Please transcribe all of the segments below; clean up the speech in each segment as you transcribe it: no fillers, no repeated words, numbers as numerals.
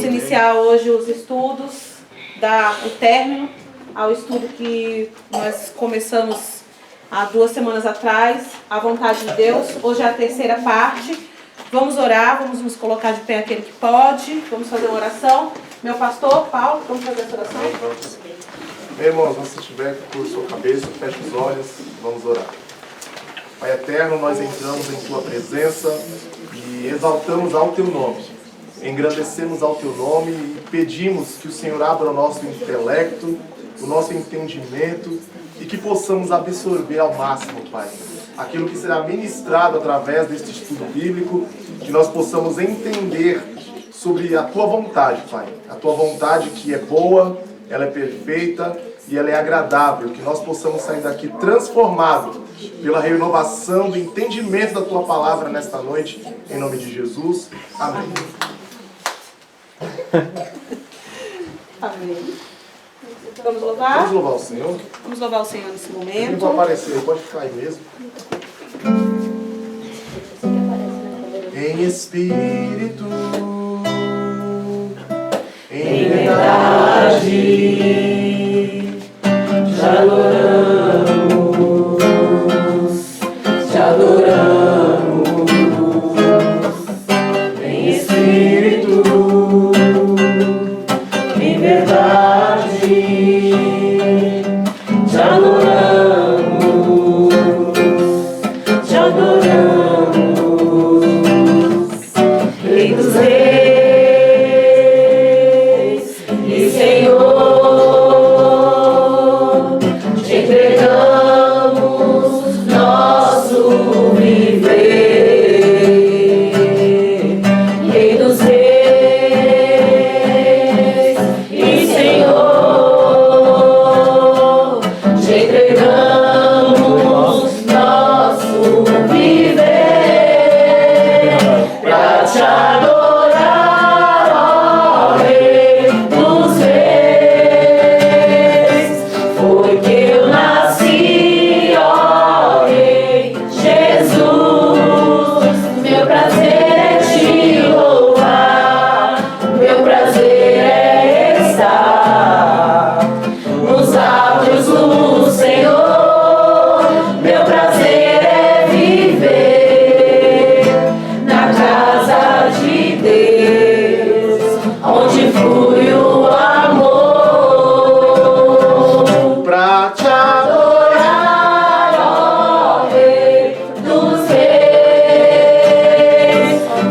Iniciar hoje os estudos, dar o término ao estudo que nós começamos há 2 semanas atrás, a vontade de Deus. Hoje é a 3ª parte. Vamos orar, vamos nos colocar de pé aquele que pode, vamos fazer uma oração. Meu pastor, Paulo, vamos fazer essa oração? Meu irmão, se você estiver com sua cabeça, feche os olhos, vamos orar. Pai eterno, nós entramos em tua presença e exaltamos ao teu nome. Engrandecemos ao teu nome e pedimos que o Senhor abra o nosso intelecto, o nosso entendimento e que possamos absorver ao máximo, Pai, aquilo que será ministrado através deste estudo bíblico, que nós possamos entender sobre a tua vontade, Pai. A tua vontade que é boa, ela é perfeita e ela é agradável, que nós possamos sair daqui transformados pela renovação do entendimento da tua palavra nesta noite, em nome de Jesus. Amém. Amém. Vamos louvar? Vamos louvar o Senhor. Vamos louvar o Senhor nesse Quem momento. vai aparecer aí, pode ficar aí mesmo. Em espírito, em verdade, te adoramos, em espírito, em verdade, te adoramos, te adoramos, Rei dos Reis e Senhor, te entregamos nosso viver. Rei dos Reis e Senhor, te entregamos nosso viver pra te adorar, ó Rei dos Reis. Foi que eu nasci, ó Rei Jesus. Meu prazer é te louvar, meu prazer é estar nos átrios do Senhor. Meu prazer é viver na casa de Deus, onde flui o amor. Pra te adorar, ó Rei dos Reis.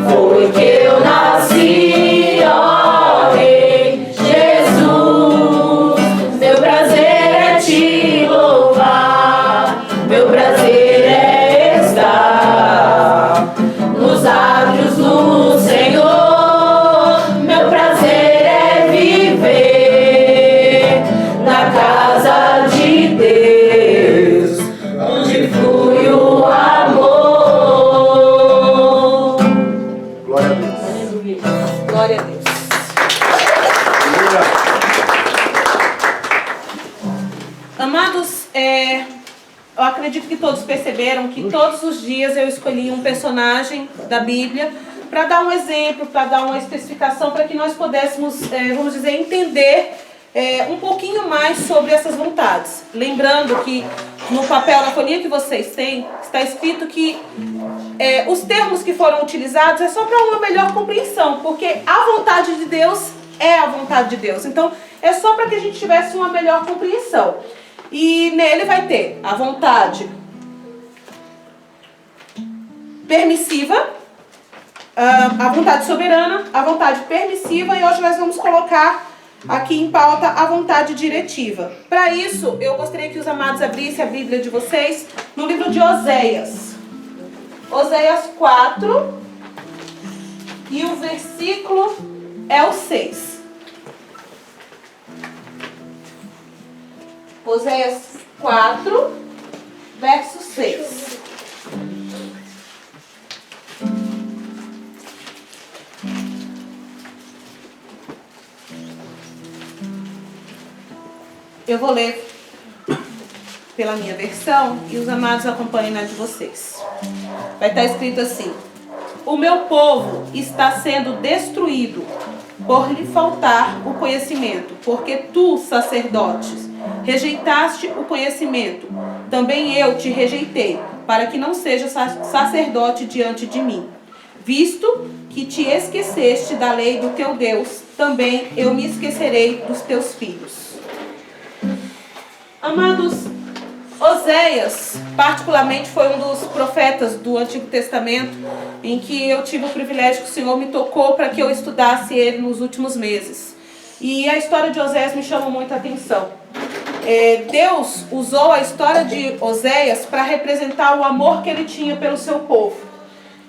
Foi que eu nasci, ó Rei Jesus. Meu prazer é te louvar, meu prazer é estar nos átrios do Senhor. Meu prazer é viver na casa de Deus, onde flui o amor. Glória a Deus. Glória a Deus. Amados, eu acredito que todos perceberam que todos os dias eu escolhi um personagem da Bíblia para dar um exemplo, para dar uma especificação, para que nós pudéssemos, vamos dizer, entender um pouquinho mais sobre essas vontades. Lembrando que no papel, na folhinha que vocês têm, está escrito que os termos que foram utilizados é só para uma melhor compreensão, porque a vontade de Deus é a vontade de Deus. Então, é só para que a gente tivesse uma melhor compreensão. E nele vai ter a vontade permissiva, a vontade soberana, a vontade permissiva, e hoje nós vamos colocar aqui em pauta a vontade diretiva. Para isso, eu gostaria que os amados abrissem a Bíblia de vocês no livro de Oséias. Oséias 4, e o versículo é o 6. Oséias 4, verso 6. Eu vou ler pela minha versão e os amados acompanhem na de vocês. Vai estar escrito assim: o meu povo está sendo destruído por lhe faltar o conhecimento, porque tu, sacerdotes, rejeitaste o conhecimento, também eu te rejeitei, para que não seja sacerdote diante de mim. Visto que te esqueceste da lei do teu Deus, também eu me esquecerei dos teus filhos. Amados, Oséias, particularmente, foi um dos profetas do Antigo Testamento em que eu tive o privilégio que o Senhor me tocou para que eu estudasse ele nos últimos meses. E a história de Oséias me chama muita atenção. Deus usou a história de Oséias para representar o amor que ele tinha pelo seu povo.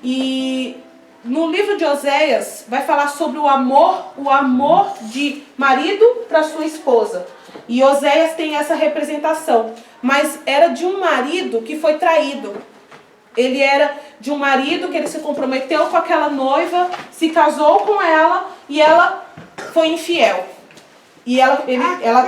E no livro de Oséias vai falar sobre o amor de marido para sua esposa. E Oséias tem essa representação, mas era de um marido que foi traído. Ele era de um marido que ele se comprometeu com aquela noiva, se casou com ela e ela foi infiel. E ela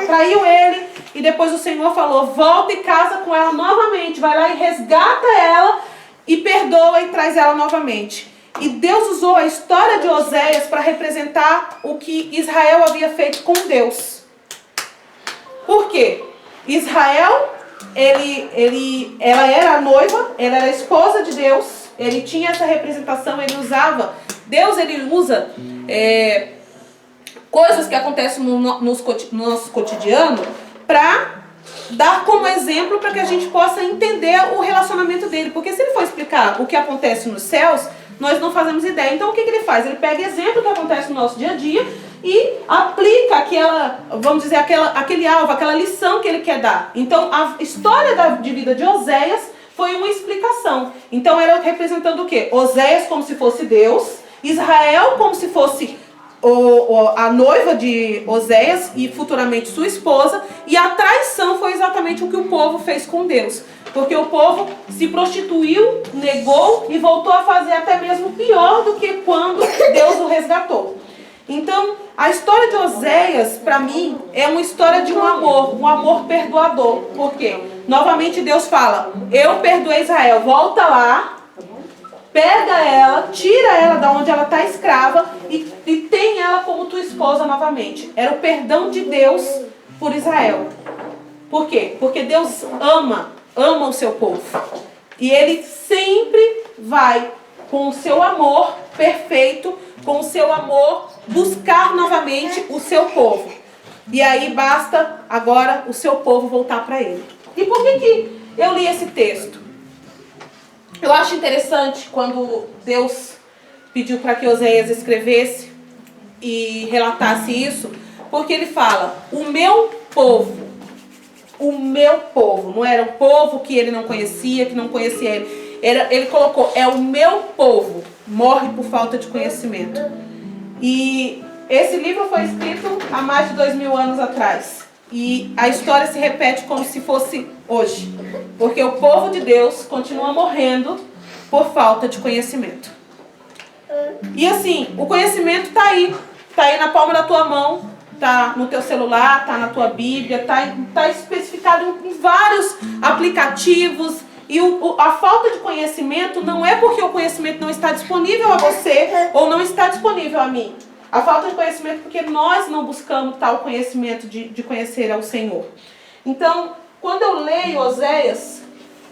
traiu ele e depois o Senhor falou, volta e casa com ela novamente, vai lá e resgata ela e perdoa e traz ela novamente. E Deus usou a história de Oséias para representar o que Israel havia feito com Deus. Por quê? Israel, ela era a noiva, ela era a esposa de Deus, ele tinha essa representação, Deus usa coisas que acontecem no nosso cotidiano para dar como exemplo para que a gente possa entender o relacionamento dele. Porque se ele for explicar o que acontece nos céus, nós não fazemos ideia. Então o que ele faz? Ele pega exemplo que acontece no nosso dia a dia e aplica aquele alvo, aquela lição que ele quer dar. Então a história de vida de Oséias foi uma explicação. Então era representando o quê? Oséias como se fosse Deus, Israel como se fosse a noiva de Oséias e futuramente sua esposa, e a traição foi exatamente o que o povo fez com Deus. Porque o povo se prostituiu, negou e voltou a fazer até mesmo pior do que quando Deus o resgatou. Então, a história de Oséias, para mim, é uma história de um amor perdoador. Por quê? Novamente Deus fala, eu perdoei Israel, volta lá, pega ela, tira ela da onde ela está escrava e tem ela como tua esposa novamente. Era o perdão de Deus por Israel. Por quê? Porque Deus ama o seu povo. E Ele sempre vai, com o seu amor perfeito, com o seu amor, buscar novamente o seu povo. E aí basta agora o seu povo voltar para Ele. E por que eu li esse texto? Eu acho interessante quando Deus pediu para que Oséias escrevesse e relatasse isso, porque ele fala, o meu povo, não era o povo que ele não conhecia, que não conhecia ele. Ele colocou, é o meu povo, morre por falta de conhecimento. E esse livro foi escrito há mais de 2000 anos atrás. E a história se repete como se fosse hoje. Porque o povo de Deus continua morrendo por falta de conhecimento. E assim, o conhecimento está aí na palma da tua mão, está no teu celular, está na tua Bíblia, está especificado em vários aplicativos. E a falta de conhecimento não é porque o conhecimento não está disponível a você ou não está disponível a mim. A falta de conhecimento é porque nós não buscamos tal conhecimento de conhecer ao Senhor. Então, quando eu leio Oséias,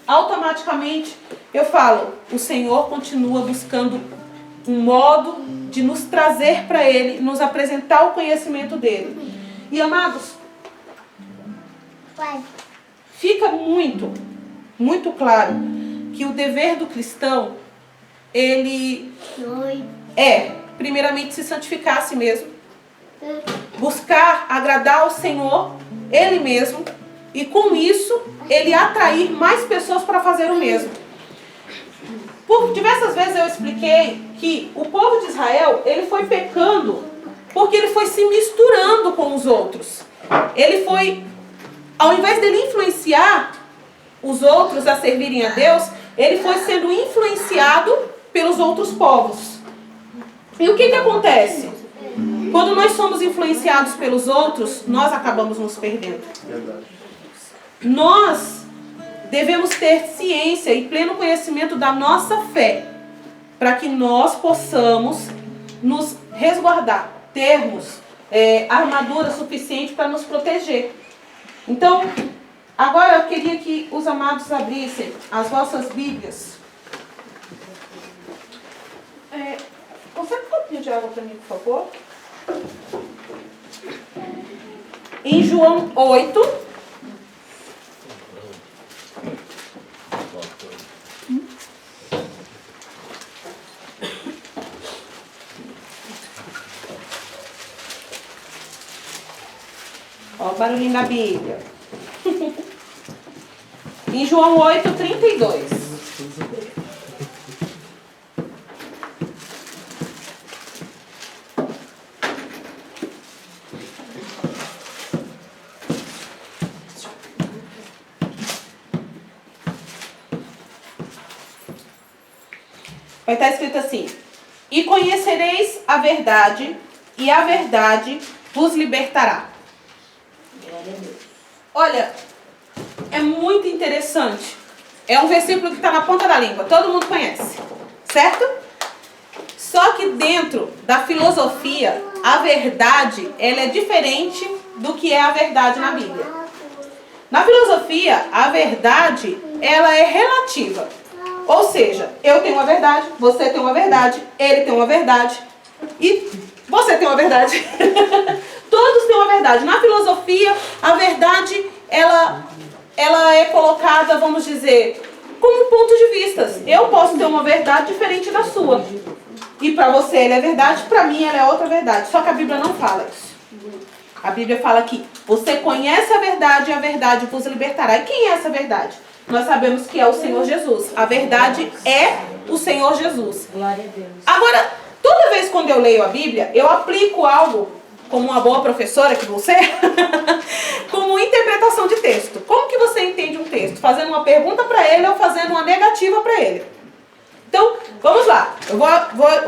automaticamente eu falo, o Senhor continua buscando um modo de nos trazer para Ele, nos apresentar o conhecimento dEle. E amados, fica muito claro que o dever do cristão, ele primeiramente se santificar a si mesmo, buscar agradar ao Senhor, Ele mesmo, e com isso, ele atrair mais pessoas para fazer o mesmo. Por diversas vezes eu expliquei que o povo de Israel, ele foi pecando porque ele foi se misturando com os outros. Ele foi, ao invés dele influenciar os outros a servirem a Deus, ele foi sendo influenciado pelos outros povos. E o que acontece? Quando nós somos influenciados pelos outros, nós acabamos nos perdendo. Verdade. Nós devemos ter ciência e pleno conhecimento da nossa fé, para que nós possamos nos resguardar. termos armadura suficiente para nos proteger. Então, agora eu queria que os amados abrissem as vossas Bíblias. Consegue um copinho de água para mim, por favor? Em João 8. Ó, o barulhinho da Bíblia. Em João 8, 32. Vai estar escrito assim: e conhecereis a verdade, e a verdade vos libertará. Olha, é muito interessante. É um versículo que está na ponta da língua, todo mundo conhece, certo? Só que dentro da filosofia, a verdade, ela é diferente do que é a verdade na Bíblia. Na filosofia, a verdade, ela é relativa. Ou seja, eu tenho uma verdade, você tem uma verdade, ele tem uma verdade e você tem uma verdade. Todos têm uma verdade. Na filosofia, a verdade, ela é colocada, vamos dizer, como ponto de vista. Eu posso ter uma verdade diferente da sua. E para você ela é verdade, para mim ela é outra verdade. Só que a Bíblia não fala isso. A Bíblia fala que você conhece a verdade e a verdade vos libertará. E quem é essa verdade? Nós sabemos que é o Senhor Jesus. A verdade é o Senhor Jesus. Glória a Deus. Agora, toda vez quando eu leio a Bíblia, eu aplico algo, como uma boa professora que você, como interpretação de texto. Como que você entende um texto? Fazendo uma pergunta para ele ou fazendo uma negativa para ele? Então, vamos lá. Eu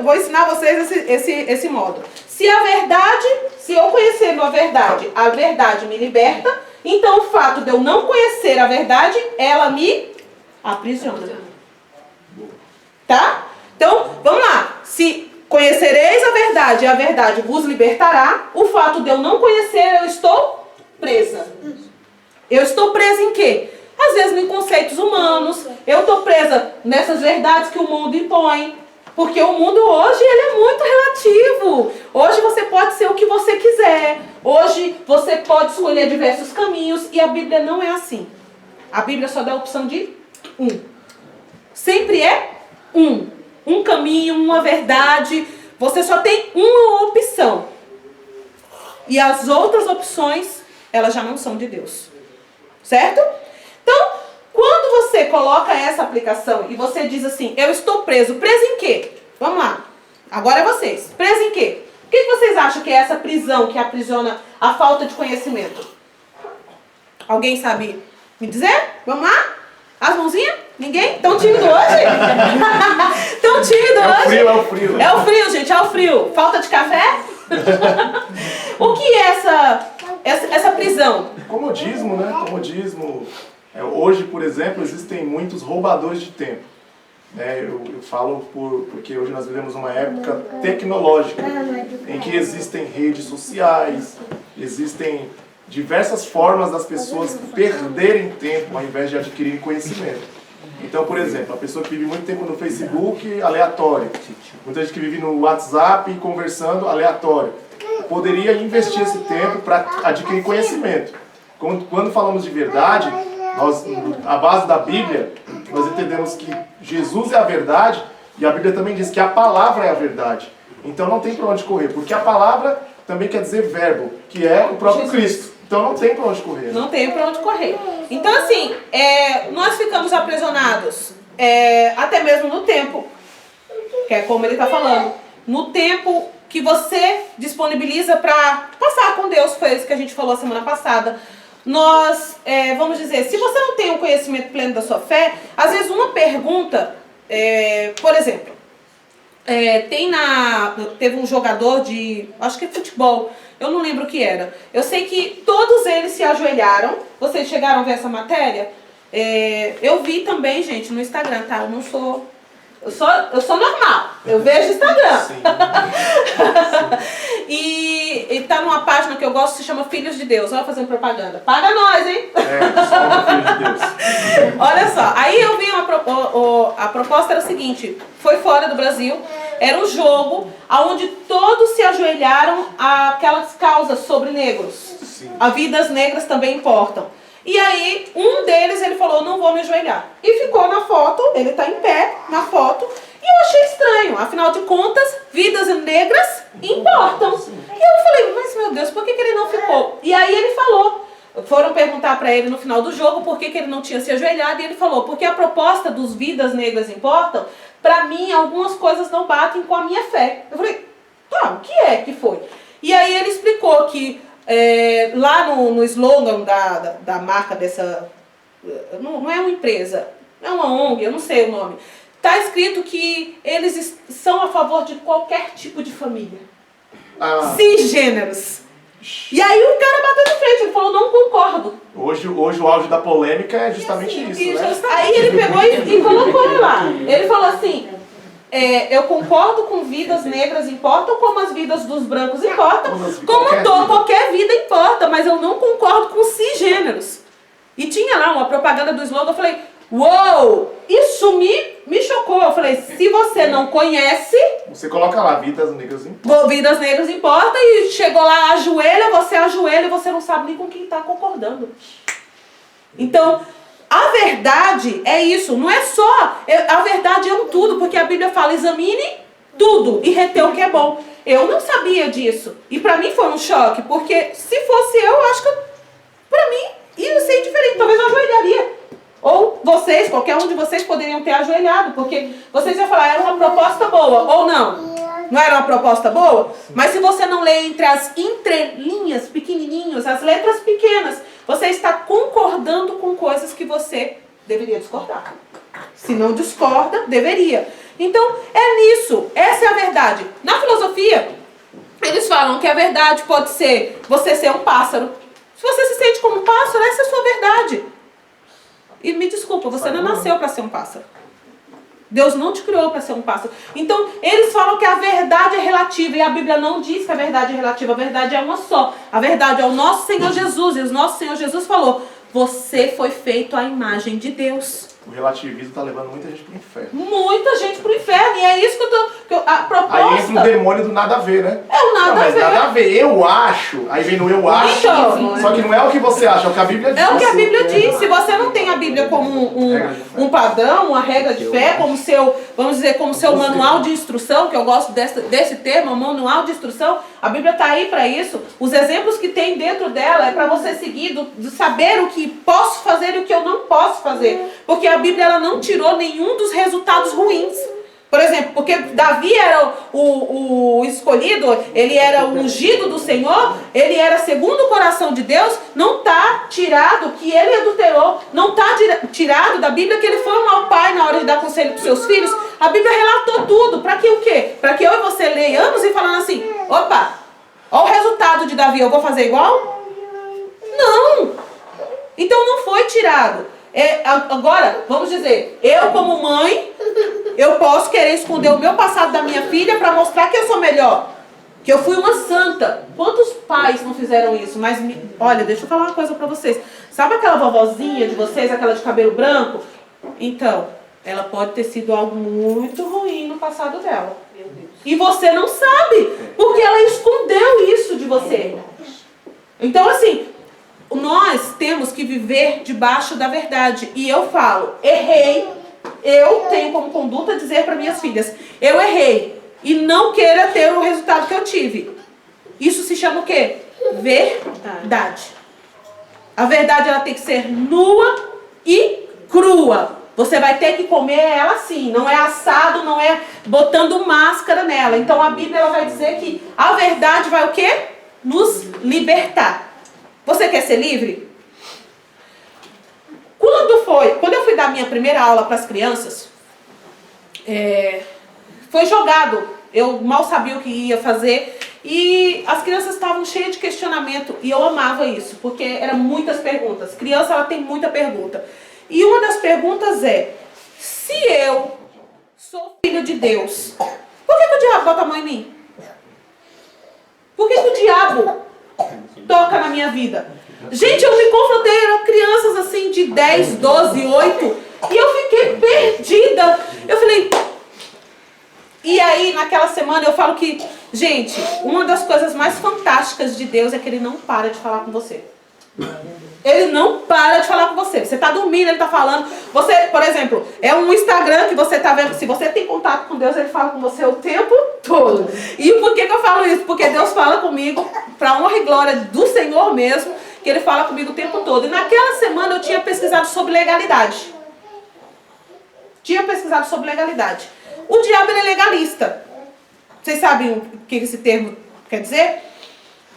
vou ensinar vocês esse modo. Se eu conhecendo a verdade me liberta, então o fato de eu não conhecer a verdade, ela me aprisiona. Tá? Então, vamos lá. Se conhecereis a verdade vos libertará, o fato de eu não conhecer, eu estou presa. Eu estou presa em quê? Às vezes em conceitos humanos, eu estou presa nessas verdades que o mundo impõe. Porque o mundo hoje, ele é muito relativo. Hoje você pode ser o que você quiser. Hoje você pode escolher diversos caminhos. E a Bíblia não é assim. A Bíblia só dá a opção de um. Sempre é um. Um caminho, uma verdade. Você só tem uma opção. E as outras opções, elas já não são de Deus. Certo? Então, quando você coloca essa aplicação e você diz assim, eu estou preso. Preso em quê? Vamos lá. Agora é vocês. Preso em quê? O que vocês acham que é essa prisão que aprisiona a falta de conhecimento? Alguém sabe me dizer? Vamos lá? As mãozinhas? Ninguém? Tão tímido hoje? Tão tímido hoje? É o frio. É o frio, gente, é o frio. Falta de café? O que é essa prisão? Comodismo, né? Comodismo. Hoje, por exemplo, existem muitos roubadores de tempo. Eu falo porque hoje nós vivemos uma época tecnológica, em que existem redes sociais, existem diversas formas das pessoas perderem tempo ao invés de adquirirem conhecimento. Então, por exemplo, a pessoa que vive muito tempo no Facebook, aleatório. Muita gente que vive no WhatsApp conversando, aleatório. Poderia investir esse tempo para adquirir conhecimento. Quando falamos de verdade, a base da Bíblia, nós entendemos que Jesus é a verdade e a Bíblia também diz que a palavra é a verdade. Então não tem para onde correr, porque a palavra também quer dizer verbo, que é o próprio Cristo. Então não tem para onde correr. Não tem para onde correr. Então assim, nós ficamos aprisionados até mesmo no tempo, que é como ele está falando, no tempo que você disponibiliza para passar com Deus, foi isso que a gente falou a semana passada. Nós, vamos dizer, se você não tem um conhecimento pleno da sua fé, às vezes uma pergunta, por exemplo, teve um jogador de, acho que é futebol, eu não lembro o que era. Eu sei que todos eles se ajoelharam. Vocês chegaram a ver essa matéria? Eu vi também, gente, no Instagram, tá? Eu não sou Eu sou normal, eu vejo Instagram. Sim. E tá numa página que eu gosto, se chama Filhos de Deus. Olha, fazendo propaganda. Paga nós, hein? Desculpa, filho de Deus. Olha só, aí eu vi a proposta era o seguinte, foi fora do Brasil, era um jogo onde todos se ajoelharam àquelas causas sobre negros. Sim. As vidas negras também importam. E aí, um deles, ele falou, não vou me ajoelhar. E ficou na foto, ele tá em pé na foto, e eu achei estranho. Afinal de contas, vidas negras importam. E eu falei, mas meu Deus, por que ele não ficou? E aí ele falou, foram perguntar para ele no final do jogo por que ele não tinha se ajoelhado, e ele falou, porque a proposta dos vidas negras importam, para mim algumas coisas não batem com a minha fé. Eu falei, tá, o que é que foi? E aí ele explicou que lá no slogan da marca dessa, não é uma empresa, é uma ONG, eu não sei o nome, está escrito que eles são a favor de qualquer tipo de família, cisgêneros. E aí o cara bateu de frente, ele falou, não concordo. Hoje o auge da polêmica é justamente isso, né? Aí ele pegou e colocou lá, ele falou assim, eu concordo com vidas negras importam, como as vidas dos brancos importam, como qualquer vida importa, mas eu não concordo com cisgêneros. E tinha lá uma propaganda do slogan, eu falei, uou, isso me chocou. Eu falei, se você não conhece... Você coloca lá, vidas negras importam. Vidas negras importam, e chegou lá, ajoelha e você não sabe nem com quem está concordando. Então... a verdade é isso, não é só, a verdade é um tudo, porque a Bíblia fala, examine tudo e retê o que é bom. Eu não sabia disso, e pra mim foi um choque, porque se fosse eu acho que pra mim ia ser diferente, talvez eu ajoelharia. Ou vocês, qualquer um de vocês poderiam ter ajoelhado, porque vocês iam falar, era uma proposta boa, ou não. Não era uma proposta boa? Mas se você não lê entre as entrelinhas, pequenininhos, as letras pequenas, você está concordando com coisas que você deveria discordar. Se não discorda, deveria. Então, é nisso. Essa é a verdade. Na filosofia, eles falam que a verdade pode ser você ser um pássaro. Se você se sente como um pássaro, essa é a sua verdade. E me desculpa, você não nasceu para ser um pássaro. Deus não te criou para ser um pássaro. Então, eles falam que a verdade é relativa. E a Bíblia não diz que a verdade é relativa. A verdade é uma só. A verdade é o nosso Senhor Jesus. E o nosso Senhor Jesus falou, você foi feito à imagem de Deus. O relativismo está levando muita gente para o inferno. Muita gente para o inferno. E é isso a proposta... Aí entra o demônio do nada a ver, né? É o nada a ver. Nada a ver. Eu acho. Aí vem no eu acho. Então, só que não é o que você acha, é o que a Bíblia diz. É o que a Bíblia diz. Se você não tem a Bíblia como um padrão, uma regra de fé, como seu, vamos dizer, como seu manual de instrução, que eu gosto desse termo, manual de instrução, a Bíblia está aí para isso. Os exemplos que tem dentro dela é para você seguir, de saber o que posso fazer e o que eu não posso fazer. Porque a Bíblia ela não tirou nenhum dos resultados ruins. Por exemplo, porque Davi era o escolhido, ele era o ungido do Senhor, ele era segundo o coração de Deus, não está tirado que ele adulterou, não está tirado da Bíblia que ele foi um mau pai na hora de dar conselho para os seus filhos. A Bíblia relatou tudo, para que o quê? Para que eu e você leiamos e falando assim, opa, olha o resultado de Davi, eu vou fazer igual? Não! Então não foi tirado. Agora, vamos dizer, eu como mãe, eu posso querer esconder o meu passado da minha filha para mostrar que eu sou melhor. Que eu fui uma santa. Quantos pais não fizeram isso? Mas, olha, deixa eu falar uma coisa para vocês. Sabe aquela vovozinha de vocês, aquela de cabelo branco? Então, ela pode ter sido algo muito ruim no passado dela. Meu Deus. E você não sabe, porque ela escondeu isso de você. Então, assim... nós temos que viver debaixo da verdade. E eu falo, errei. Eu tenho como conduta dizer para minhas filhas, eu errei. E não queira ter o resultado que eu tive. Isso se chama o quê? Verdade. A verdade ela tem que ser nua e crua. Você vai ter que comer ela assim. Não é assado, não é botando máscara nela. Então a Bíblia ela vai dizer que a verdade vai o quê? Nos libertar. Você quer ser livre? Quando eu fui dar minha primeira aula para as crianças, foi jogado. Eu mal sabia o que ia fazer. E as crianças estavam cheias de questionamento. E eu amava isso, porque eram muitas perguntas. Criança, ela tem muita pergunta. E uma das perguntas é, se eu sou... filho de Deus, por que o diabo bota a mão em mim? Por que o diabo toca na minha vida? Gente, eu me confrontei, eram crianças assim de 10, 12, 8, e eu fiquei perdida. Eu falei... E aí, naquela semana, eu falo que, gente, uma das coisas mais fantásticas de Deus é que Ele não para de falar com você. Ele não para de falar com você. Você está dormindo, Ele está falando. Você, por exemplo, é um Instagram que você está vendo. Se você tem contato com Deus, Ele fala com você o tempo todo. E por que eu falo isso? Porque Deus fala comigo, para honra e glória do Senhor mesmo, que Ele fala comigo o tempo todo. E naquela semana eu tinha pesquisado sobre legalidade. O diabo, ele é legalista. Vocês sabem o que esse termo quer dizer?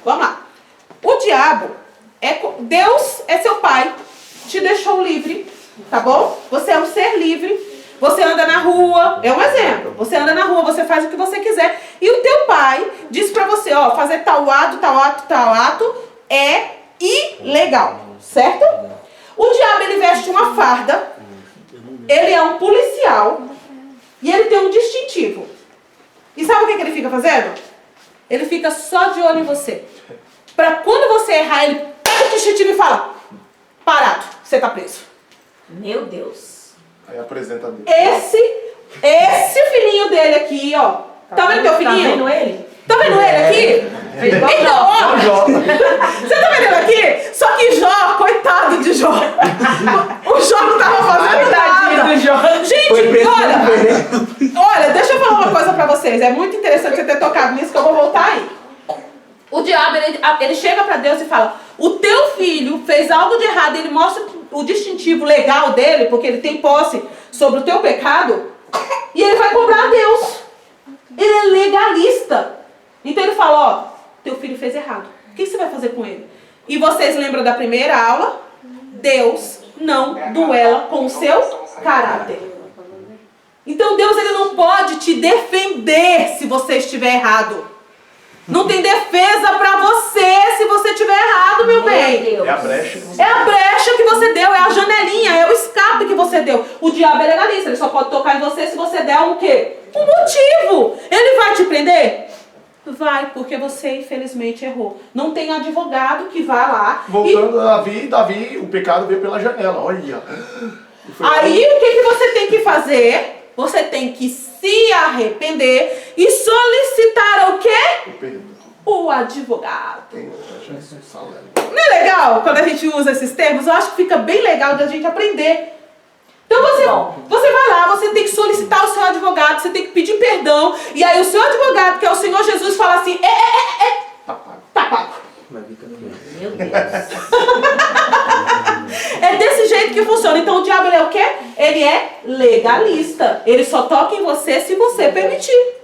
Vamos lá. O diabo, Deus é seu pai, te deixou livre, tá bom? Você é um ser livre, você anda na rua, é um exemplo. Você anda na rua, você faz o que você quiser. E o teu pai diz pra você, ó, fazer tal ato é ilegal, certo? O diabo, ele veste uma farda, ele é um policial, e ele tem um distintivo. E sabe o que ele fica fazendo? Ele fica só de olho em você. Pra quando você errar, ele pega o distintivo e fala: parado, você tá preso. Meu Deus. Aí apresenta dele. Esse filhinho dele aqui, ó. Tá vendo teu filhinho? Tá vendo ele? Tá vendo ele aqui? Então, ó. Você tá vendo ele aqui? Só que Jó, coitado de Jó. O Jó não tava fazendo nada. Gente, olha, deixa eu falar uma coisa pra vocês. É muito interessante você ter tocado nisso, que eu vou voltar aí. O diabo, ele chega pra Deus e fala: o teu filho fez algo de errado, ele mostra o distintivo legal dele, porque ele tem posse sobre o teu pecado, e ele vai cobrar a Deus. Ele é legalista. Então ele fala: ó, teu filho fez errado, o que você vai fazer com ele? E vocês lembram da primeira aula? Deus não duela com o seu caráter. Então Deus, ele não pode te defender se você estiver errado. Não tem defesa pra você se você estiver errado, meu bem. É a brecha. É a brecha que você deu, é a janelinha, é o escape que você deu. O diabo é legalista, ele só pode tocar em você se você der um quê? Um motivo. Ele vai te prender? Vai, porque você infelizmente errou. Não tem advogado que vá lá. Voltando a Davi, o pecado veio pela janela, olha. Aí o que você tem que fazer? Você tem que se arrepender e solicitar o quê? O advogado. Não é legal quando a gente usa esses termos? Eu acho que fica bem legal de a gente aprender. Então você vai lá, você tem que solicitar o seu advogado, você tem que pedir perdão. E aí o seu advogado, que é o Senhor Jesus, fala assim: tá pago. Meu Deus. É desse jeito que funciona. Então o diabo, ele é o quê? Ele é legalista. Ele só toca em você se você permitir.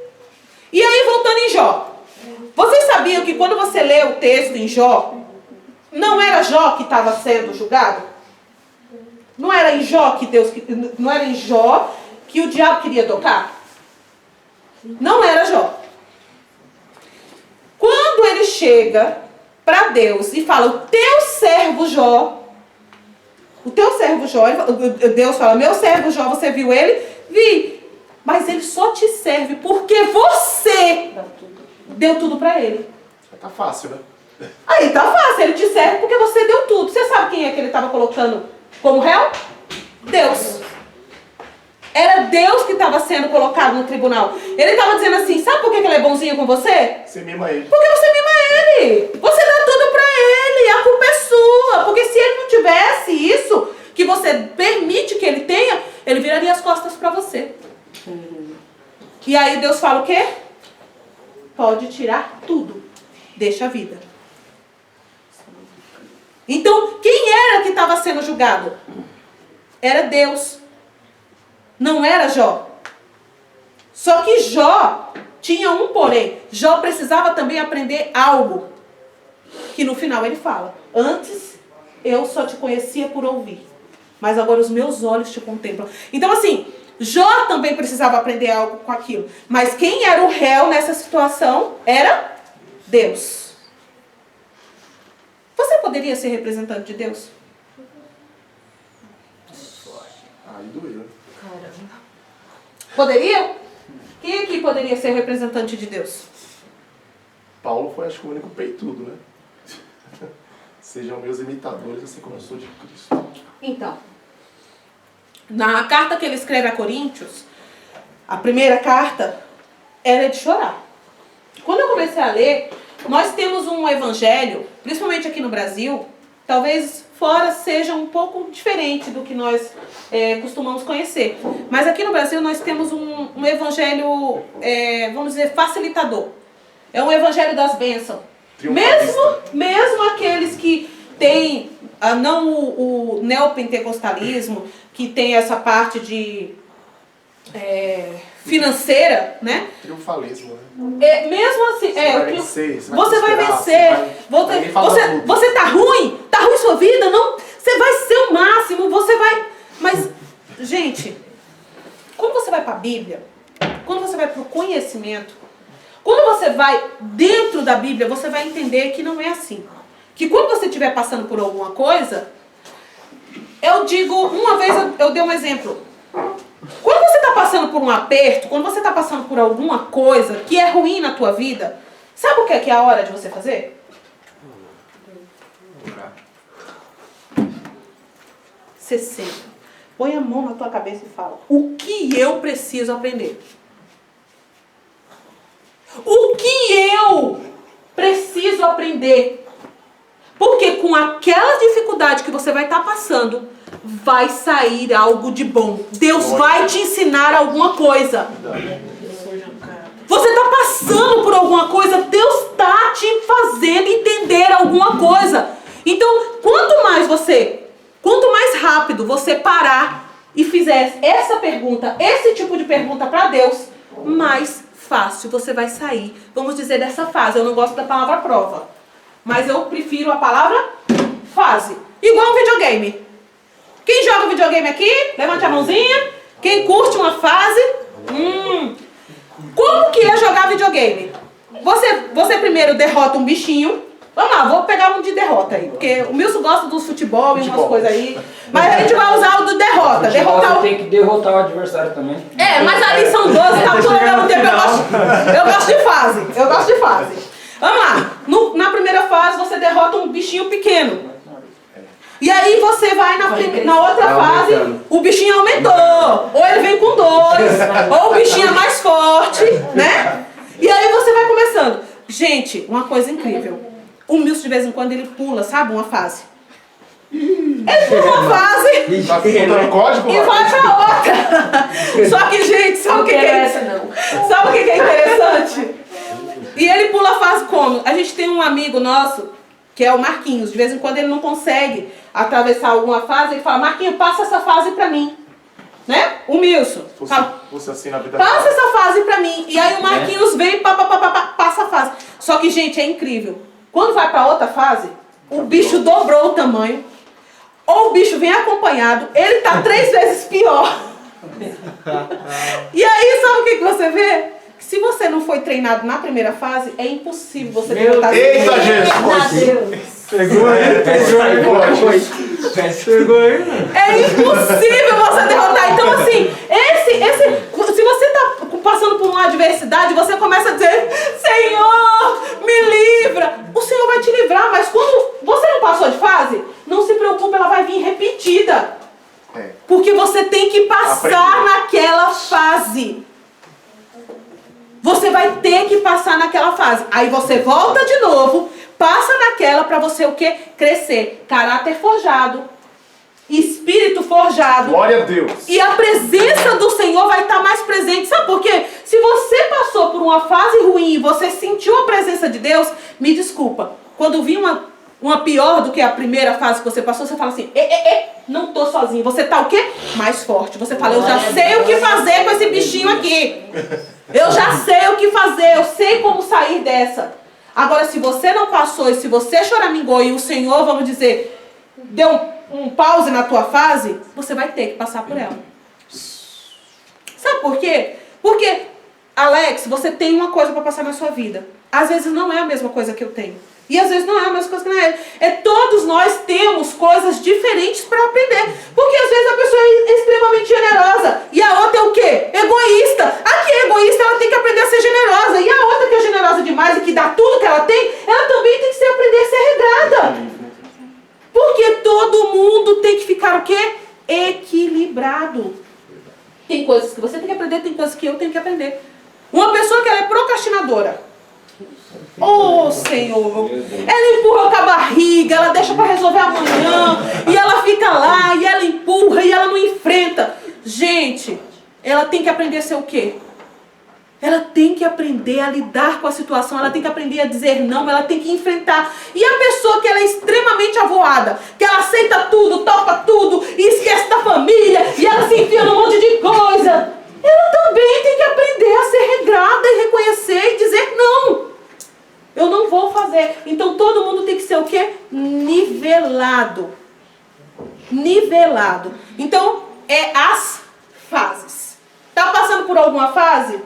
E aí, voltando em Jó. Vocês sabiam que quando você lê o texto em Jó, não era Jó que estava sendo julgado? Não era em Jó não era em Jó que o diabo queria tocar? Não era Jó. Quando ele chega para Deus e fala: o teu servo Jó, Deus fala: meu servo Jó, você viu ele? Vi. Mas ele só te serve porque você deu tudo para ele. Tá fácil, né? Aí tá fácil, ele te serve porque você deu tudo. Você sabe quem é que ele estava colocando como réu? Deus. Era Deus que estava sendo colocado no tribunal. Ele estava dizendo assim: sabe por que ele é bonzinho com você? Você mima ele. Porque você mima ele. Você dá tudo pra ele. A culpa é sua. Porque se ele não tivesse isso, que você permite que ele tenha, ele viraria as costas pra você. E aí Deus fala o quê? Pode tirar tudo. Deixa a vida. Então, quem era que estava sendo julgado? Era Deus. Não era Jó. Só que Jó tinha um porém. Jó precisava também aprender algo. Que no final ele fala: antes eu só te conhecia por ouvir, mas agora os meus olhos te contemplam. Então assim, Jó também precisava aprender algo com aquilo. Mas quem era o réu nessa situação era Deus. Você poderia ser representante de Deus? Aí doeu. Poderia? Quem aqui poderia ser representante de Deus? Paulo foi, acho que, o único peitudo, né? Sejam meus imitadores, assim como eu sou de Cristo. Então, na carta que ele escreve a Coríntios, a primeira carta, ela é de chorar. Quando eu comecei a ler, nós temos um evangelho, principalmente aqui no Brasil, talvez fora seja um pouco diferente do que nós costumamos conhecer. Mas aqui no Brasil nós temos um evangelho, vamos dizer, facilitador. É um evangelho das bênçãos. Mesmo aqueles que têm, não o neopentecostalismo, que tem essa parte de financeira, né? Triunfalismo, né? Mesmo assim, você vai vencer. Você tá ruim sua vida, não, você vai ser o máximo, você vai, mas, gente, quando você vai para a Bíblia, quando você vai para o conhecimento, quando você vai dentro da Bíblia, você vai entender que não é assim. Que quando você estiver passando por alguma coisa, eu digo, uma vez eu dei um exemplo. Quando você está passando por um aperto, quando você está passando por alguma coisa que é ruim na tua vida, sabe o que é a hora de você fazer? Você senta, põe a mão na tua cabeça e fala: o que eu preciso aprender? O que eu preciso aprender? Porque com aquela dificuldade que você vai estar passando, vai sair algo de bom. Deus vai te ensinar alguma coisa. Você está passando por alguma coisa, Deus está te fazendo entender alguma coisa. Então, quanto mais rápido você parar e fizer essa pergunta, esse tipo de pergunta para Deus, mais fácil você vai sair, vamos dizer, dessa fase. Eu não gosto da palavra prova, mas eu prefiro a palavra fase. Igual um videogame. Quem joga videogame aqui? Levante a mãozinha. Quem curte uma fase? Como que é jogar videogame? Você primeiro derrota um bichinho. Vamos lá, vou pegar um de derrota aí. Porque o Milson gosta do futebol e umas coisas aí. Mas a gente vai usar o do derrota. Você tem que derrotar o adversário também. Mas ali são 12, tá tudo ao mesmo tempo. Eu gosto de fase. Vamos lá. Na primeira fase você derrota um bichinho pequeno. E aí você vai na outra fase, o bichinho aumentou. Ou ele vem com 2, ou o bichinho é mais forte, né? E aí você vai começando. Gente, uma coisa incrível. O Milson de vez em quando ele pula, sabe? Uma fase. Ele pula uma fase Tá botando código? e vai pra outra. Só que, gente, sabe o que é interessante? E ele pula a fase como? A gente tem um amigo nosso, que é o Marquinhos. De vez em quando ele não consegue atravessar alguma fase, ele fala: Marquinhos, passa essa fase pra mim. Né? O Milson. Fosse assim na vida. Passa essa fase pra mim. E aí o Marquinhos vem e passa a fase. Só que, gente, é incrível. Quando vai pra outra fase, o bicho dobrou o tamanho. Ou o bicho vem acompanhado, ele tá 3 vezes pior. E aí, sabe o que você vê? Que se você não foi treinado na primeira fase, é impossível você derrotar. Eita, gente! Pegou aí. É impossível você derrotar. Então, assim, se você tá passando por uma adversidade, você começa a dizer: Senhor, me livra. O Senhor vai te livrar, mas quando você não passou de fase, não se preocupe, ela vai vir repetida. Porque você tem que passar naquela fase. Você vai ter que passar naquela fase. Aí você volta de novo, passa naquela para você o quê? Crescer. Caráter forjado. Espírito forjado. Glória a Deus. E a presença do Senhor vai estar mais presente. Sabe por quê? Se você passou por uma fase ruim e você sentiu a presença de Deus, me desculpa. Quando vir uma pior do que a primeira fase que você passou, você fala assim: não tô sozinho. Você tá o quê? Mais forte. Você fala: eu já sei o que fazer com esse bichinho aqui. Eu já sei o que fazer. Eu sei como sair dessa. Agora, se você não passou e se você choramingou e o Senhor, vamos dizer, deu um pause na tua fase, você vai ter que passar por ela. Sabe por quê? Porque, Alex, você tem uma coisa para passar na sua vida. Às vezes não é a mesma coisa que eu tenho. E às vezes não é a mesma coisa que não é. Todos nós temos coisas diferentes para aprender. Porque às vezes a pessoa é extremamente generosa. E a outra é o quê? Egoísta. A que é egoísta, ela aprender, tem coisas que eu tenho que aprender. Uma pessoa que ela é procrastinadora. Oh, Senhor, ela empurra com a barriga, ela deixa para resolver amanhã, e ela fica lá, e ela empurra, e ela não enfrenta. Gente, ela tem que aprender a ser o quê? Ela tem que aprender a lidar com a situação, ela tem que aprender a dizer não, ela tem que enfrentar. E a pessoa que ela é extremamente avoada, que ela aceita tudo, topa tudo, e esquece da família, e ela se enfia num monte de coisa, ela também tem que aprender a ser regrada e reconhecer e dizer não. Eu não vou fazer. Então todo mundo tem que ser o quê? Nivelado. Nivelado. Então, as fases. Tá passando por alguma fase?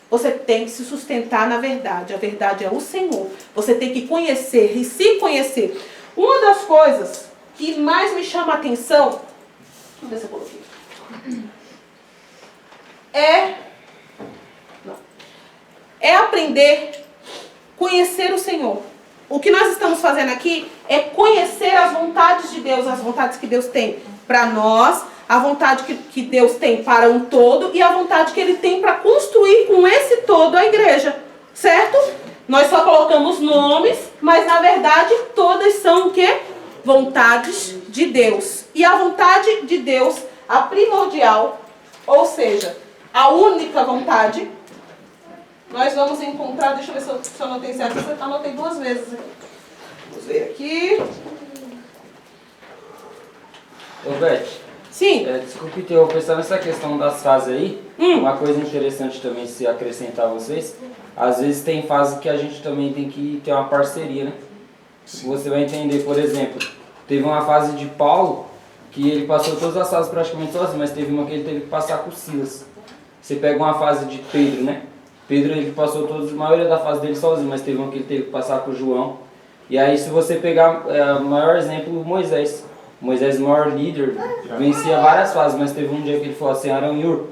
Você tem que se sustentar na verdade. A verdade é o Senhor. Você tem que conhecer e se conhecer. Uma das coisas que mais me chama a atenção, deixa eu ver se eu coloquei, é aprender, conhecer o Senhor. O que nós estamos fazendo aqui é conhecer as vontades de Deus, as vontades que Deus tem para nós, a vontade que Deus tem para um todo e a vontade que Ele tem para construir com esse todo a igreja, certo? Nós só colocamos nomes, mas na verdade todas são o quê? Vontades de Deus. E a vontade de Deus, a primordial, ou seja, a única vontade, nós vamos encontrar, deixa eu ver se eu anotei certo, eu anotei 2 vezes aqui. Vamos ver aqui. Ô, Beth. Sim. Desculpe interromper, só nessa questão das fases aí, uma coisa interessante também se acrescentar a vocês, às vezes tem fase que a gente também tem que ter uma parceria, né? Sim. Você vai entender, por exemplo, teve uma fase de Paulo, que ele passou todas as fases praticamente sozinho, mas teve uma que ele teve que passar com Silas. Você pega uma fase de Pedro, né? Pedro, ele passou a maioria da fase dele sozinho, mas teve uma que ele teve que passar com João. E aí, se você pegar o maior exemplo, Moisés. Moisés, o maior líder, vencia várias fases, mas teve um dia que ele falou assim, Arão e Ur,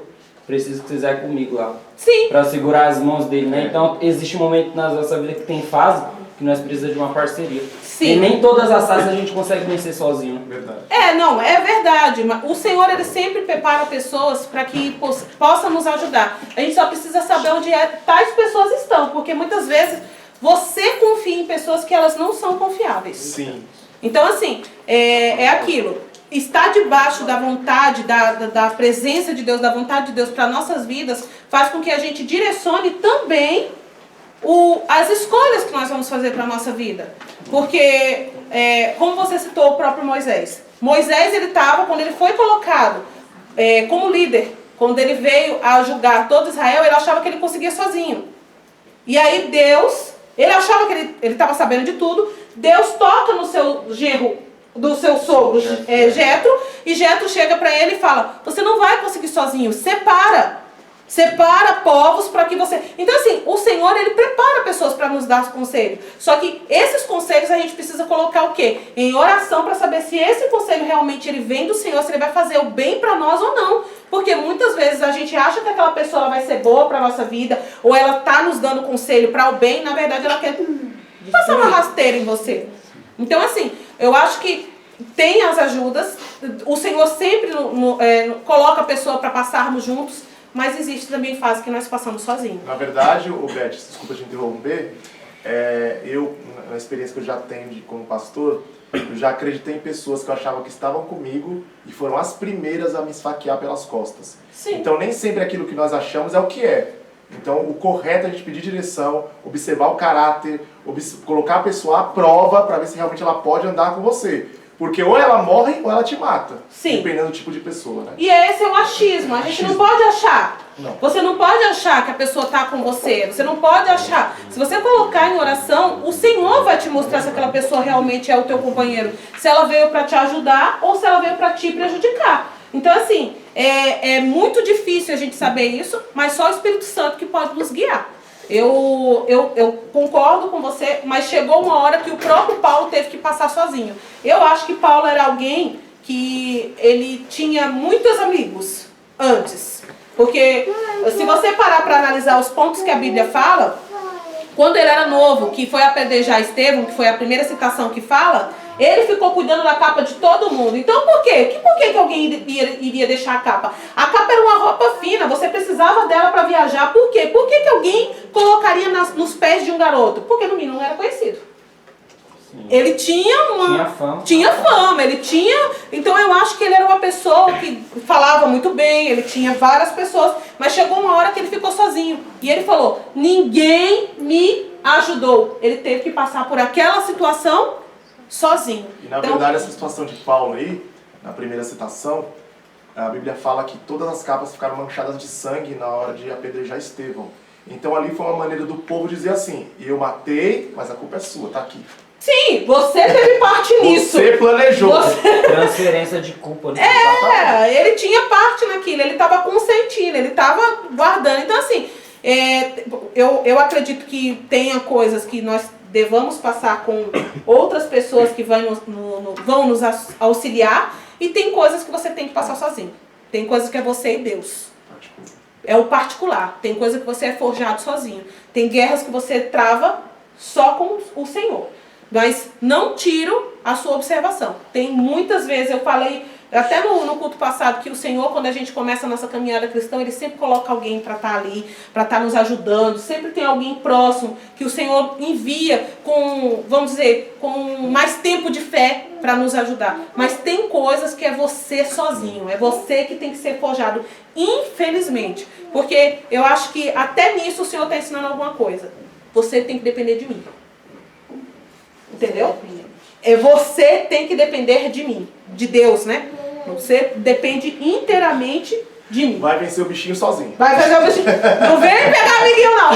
preciso que vocês vão comigo lá. Sim. Para segurar as mãos dele, né? Então, existe um momento na nossa vida que tem fase que nós precisamos de uma parceria. Sim. E nem todas as fases a gente consegue vencer sozinho. Verdade. Não, é verdade. O Senhor, Ele sempre prepara pessoas para que possam nos ajudar. A gente só precisa saber onde tais pessoas estão, porque muitas vezes você confia em pessoas que elas não são confiáveis. Sim. Então, assim, é aquilo. Estar debaixo da vontade, da presença de Deus, da vontade de Deus para nossas vidas, faz com que a gente direcione também as escolhas que nós vamos fazer para a nossa vida. Porque, como você citou o próprio Moisés. Moisés, ele estava, quando ele foi colocado como líder, quando ele veio a julgar todo Israel, ele achava que ele conseguia sozinho. E aí Deus, ele achava que ele estava sabendo de tudo, Deus toca no seu genro, do seu sogro, Jetro, e Jetro chega para ele e fala, você não vai conseguir sozinho, separa povos para que você... Então assim, o Senhor, Ele prepara pessoas para nos dar conselhos. Só que esses conselhos a gente precisa colocar o quê? Em oração para saber se esse conselho realmente ele vem do Senhor, se ele vai fazer o bem para nós ou não. Porque muitas vezes a gente acha que aquela pessoa ela vai ser boa para a nossa vida, ou ela está nos dando conselho para o bem, na verdade ela quer passar uma rasteira em você. Então assim, eu acho que tem as ajudas, o Senhor sempre coloca a pessoa para passarmos juntos, mas existe também fase que nós passamos sozinhos. Na verdade, Beth, desculpa te interromper, eu, na experiência que eu já tenho como pastor, eu já acreditei em pessoas que eu achava que estavam comigo e foram as primeiras a me esfaquear pelas costas. Sim. Então nem sempre aquilo que nós achamos é o que é. Então o correto é a gente pedir direção, observar o caráter, colocar a pessoa à prova para ver se realmente ela pode andar com você. Porque ou ela morre ou ela te mata. Sim. Dependendo do tipo de pessoa, né? E esse é o achismo. A gente não pode achar. Não. Você não pode achar que a pessoa está com você. Você não pode achar. Se você colocar em oração, o Senhor vai te mostrar se aquela pessoa realmente é o teu companheiro. Se ela veio para te ajudar ou se ela veio para te prejudicar. Então, assim, é muito difícil a gente saber isso, mas só o Espírito Santo que pode nos guiar. Eu concordo com você, mas chegou uma hora que o próprio Paulo teve que passar sozinho. Eu acho que Paulo era alguém que ele tinha muitos amigos antes. Porque se você parar para analisar os pontos que a Bíblia fala, quando ele era novo, que foi apedrejar Estevão, que foi a primeira citação que fala, Ele ficou cuidando da capa de todo mundo. Então por quê? Por que alguém iria deixar a capa? A capa era uma roupa fina, você precisava dela para viajar. Por quê? Por que alguém colocaria nos pés de um garoto? Porque no mínimo não era conhecido. Sim. Ele tinha fama, ele tinha... Então eu acho que ele era uma pessoa que falava muito bem, ele tinha várias pessoas, mas chegou uma hora que ele ficou sozinho. E ele falou, ninguém me ajudou. Ele teve que passar por aquela situação sozinho. E na verdade essa situação de Paulo aí, na primeira citação, a Bíblia fala que todas as capas ficaram manchadas de sangue na hora de apedrejar Estevão. Então ali foi uma maneira do povo dizer assim, eu matei, mas a culpa é sua, tá aqui. Sim, você teve parte nisso. Você planejou. Transferência de culpa. Ele tinha parte naquilo, ele estava consentindo, ele estava guardando. Então assim, eu acredito que tenha coisas que nós devamos passar com outras pessoas que vão nos auxiliar, e tem coisas que você tem que passar sozinho. Tem coisas que é você e Deus. É o particular. Tem coisa que você é forjado sozinho. Tem guerras que você trava só com o Senhor. Mas não tiro a sua observação. Tem muitas vezes, eu falei até no culto passado, que o Senhor, quando a gente começa a nossa caminhada cristã, Ele sempre coloca alguém para estar ali, para estar nos ajudando. Sempre tem alguém próximo que o Senhor envia com, vamos dizer, com mais tempo de fé para nos ajudar. Mas tem coisas que é você sozinho, é você que tem que ser forjado. Infelizmente. Porque eu acho que até nisso o Senhor está ensinando alguma coisa. Você tem que depender de mim. Entendeu? Você tem que depender de mim, de Deus, né? Você depende inteiramente de mim. Vai vencer o bichinho sozinho. Vai vencer o bichinho. Não vem pegar amiguinho, não.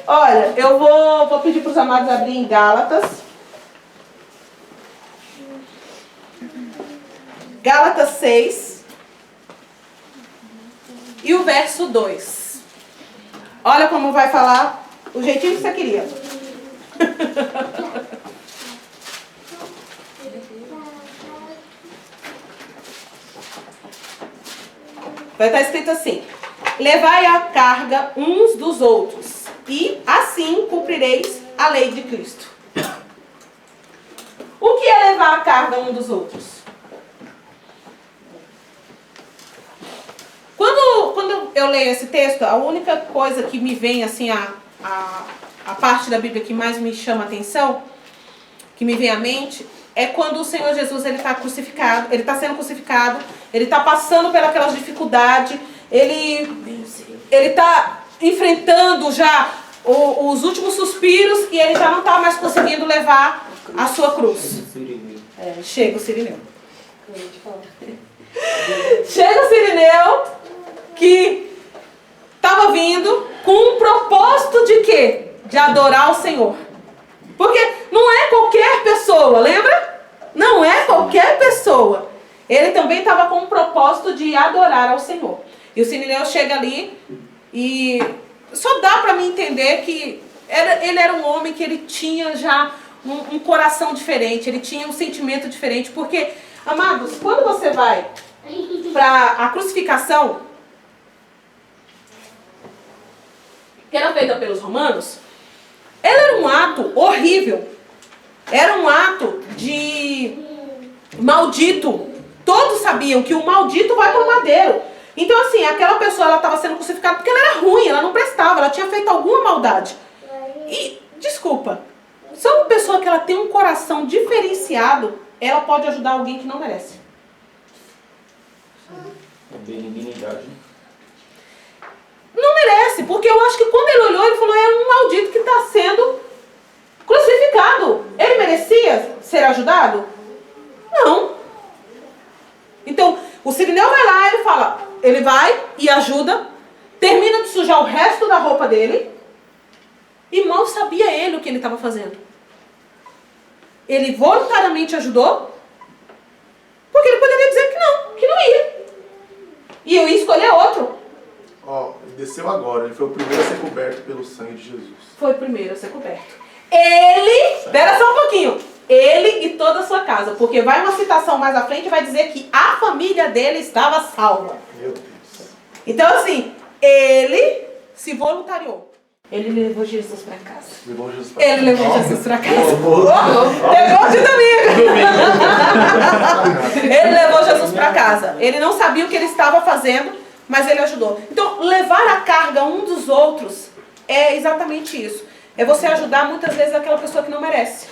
Olha, eu vou pedir para os amados abrirem em Gálatas. Gálatas 6. E o verso 2. Olha como vai falar o jeitinho que você queria. Vai estar escrito assim: levai a carga uns dos outros, e assim cumprireis a lei de Cristo. O que é levar a carga um dos outros? Quando eu leio esse texto, a única coisa que me vem assim, a parte da Bíblia que mais me chama a atenção, que me vem à mente, é quando o Senhor Jesus está crucificado, ele está sendo crucificado, ele está passando pelas dificuldades, ele está enfrentando já os últimos suspiros, e ele já não está mais conseguindo levar a sua cruz. Chega o Cirineu. Chega o Cirineu, que estava vindo com um propósito de quê? De adorar o Senhor. Porque não é qualquer pessoa, lembra? Não é qualquer pessoa. Ele também estava com um propósito de adorar ao Senhor. E o Cirineu chega ali e só dá para mim entender que ele era um homem que ele tinha já um coração diferente, ele tinha um sentimento diferente. Porque, amados, quando você vai para a crucificação, que era feita pelos romanos, ela era um ato horrível. Era um ato de maldito. Todos sabiam que o maldito vai para o madeiro. Então assim, aquela pessoa, ela estava sendo crucificada porque ela era ruim, ela não prestava, ela tinha feito alguma maldade. E, desculpa, se é uma pessoa que ela tem um coração diferenciado, ela pode ajudar alguém que não merece. Benignidade. Não merece, porque eu acho que quando ele olhou, ele falou, é um maldito que está sendo crucificado. Ele merecia ser ajudado? Não. Então, o Cirineu vai lá, ele fala, ele vai e ajuda, termina de sujar o resto da roupa dele, e mal sabia ele o que ele estava fazendo. Ele voluntariamente ajudou, porque ele poderia dizer que não ia. E eu ia escolher outro. Ele desceu agora, ele foi o primeiro a ser coberto pelo sangue de Jesus. Foi o primeiro a ser coberto. Ele, espera só um pouquinho, ele e toda a sua casa, porque vai uma citação mais à frente e vai dizer que a família dele estava salva. Meu Deus. Então assim, ele se voluntariou. Ele levou Jesus para casa. Levou Jesus pra Ele levou casa. Jesus para casa. Pegou de domingo. Ele levou Jesus para casa. Ele não sabia o que ele estava fazendo, mas ele ajudou. Então, levar a carga um dos outros é exatamente isso. É você ajudar muitas vezes aquela pessoa que não merece.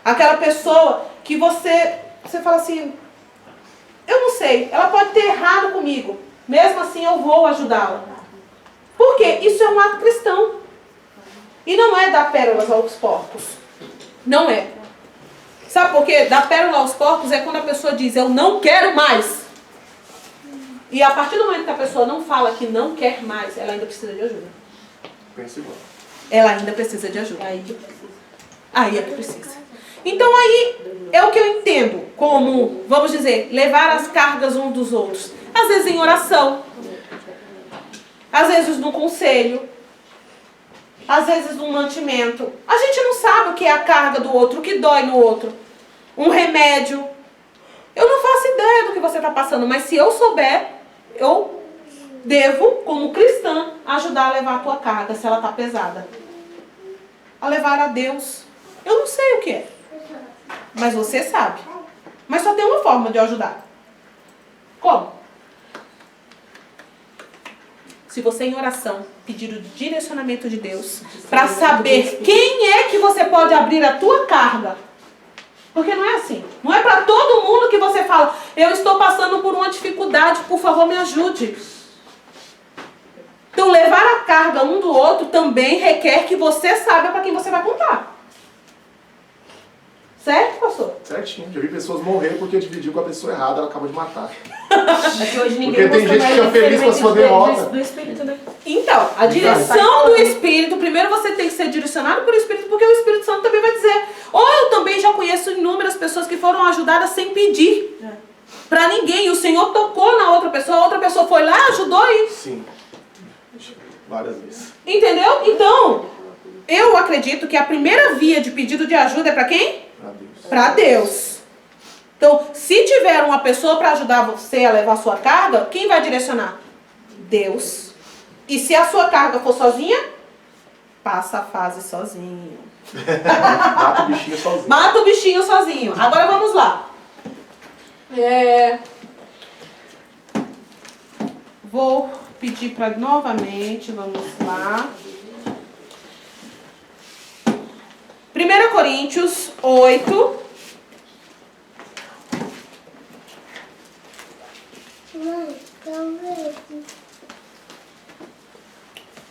Aquela pessoa que você fala assim, eu não sei, ela pode ter errado comigo. Mesmo assim eu vou ajudá-la. Por quê? Isso é um ato cristão. E não é dar pérolas aos porcos. Não é. Sabe por quê? Dar pérola aos porcos é quando a pessoa diz, eu não quero mais. E a partir do momento que a pessoa não fala que não quer mais, ela ainda precisa de ajuda. Pensa igual. Ela ainda precisa de ajuda. Aí que precisa. Aí é que precisa. Então aí é o que eu entendo como, vamos dizer, levar as cargas uns dos outros. Às vezes em oração. Às vezes no conselho. Às vezes no mantimento. A gente não sabe o que é a carga do outro, o que dói no outro. Um remédio. Eu não faço ideia do que você está passando, mas se eu souber, eu devo, como cristã, ajudar a levar a tua carga, se ela está pesada. A levar a Deus. Eu não sei o que é. Mas você sabe. Mas só tem uma forma de eu ajudar. Como? Se você em oração pedir o direcionamento de Deus para saber quem é que você pode abrir a tua carga. Porque não é assim. Não é para todo mundo que você fala, eu estou passando por uma dificuldade, por favor me ajude. Então levar a carga um do outro também requer que você saiba para quem você vai contar. Certo, pastor? Certinho. Já vi pessoas morrer porque dividiu com a pessoa errada, ela acaba de matar. É que hoje ninguém Porque tem gosta gente mais que fica de feliz com a sua derrota. do Espírito, né? Então, a direção do Espírito, primeiro você tem que ser direcionado pelo Espírito, porque o Espírito Santo também vai dizer. Ou eu também já conheço inúmeras pessoas que foram ajudadas sem pedir. Pra ninguém. E o Senhor tocou na outra pessoa, a outra pessoa foi lá, ajudou e... Sim. Várias vezes. Entendeu? Então, eu acredito que a primeira via de pedido de ajuda é pra quem? Pra Deus. Para Deus. Então, se tiver uma pessoa para ajudar você a levar a sua carga, quem vai direcionar? Deus. E se a sua carga for sozinha, passa a fase sozinho. Mata o bichinho sozinho. Mata o bichinho sozinho. Agora vamos lá. Vou pedir para novamente, vamos lá. 1 Coríntios 8.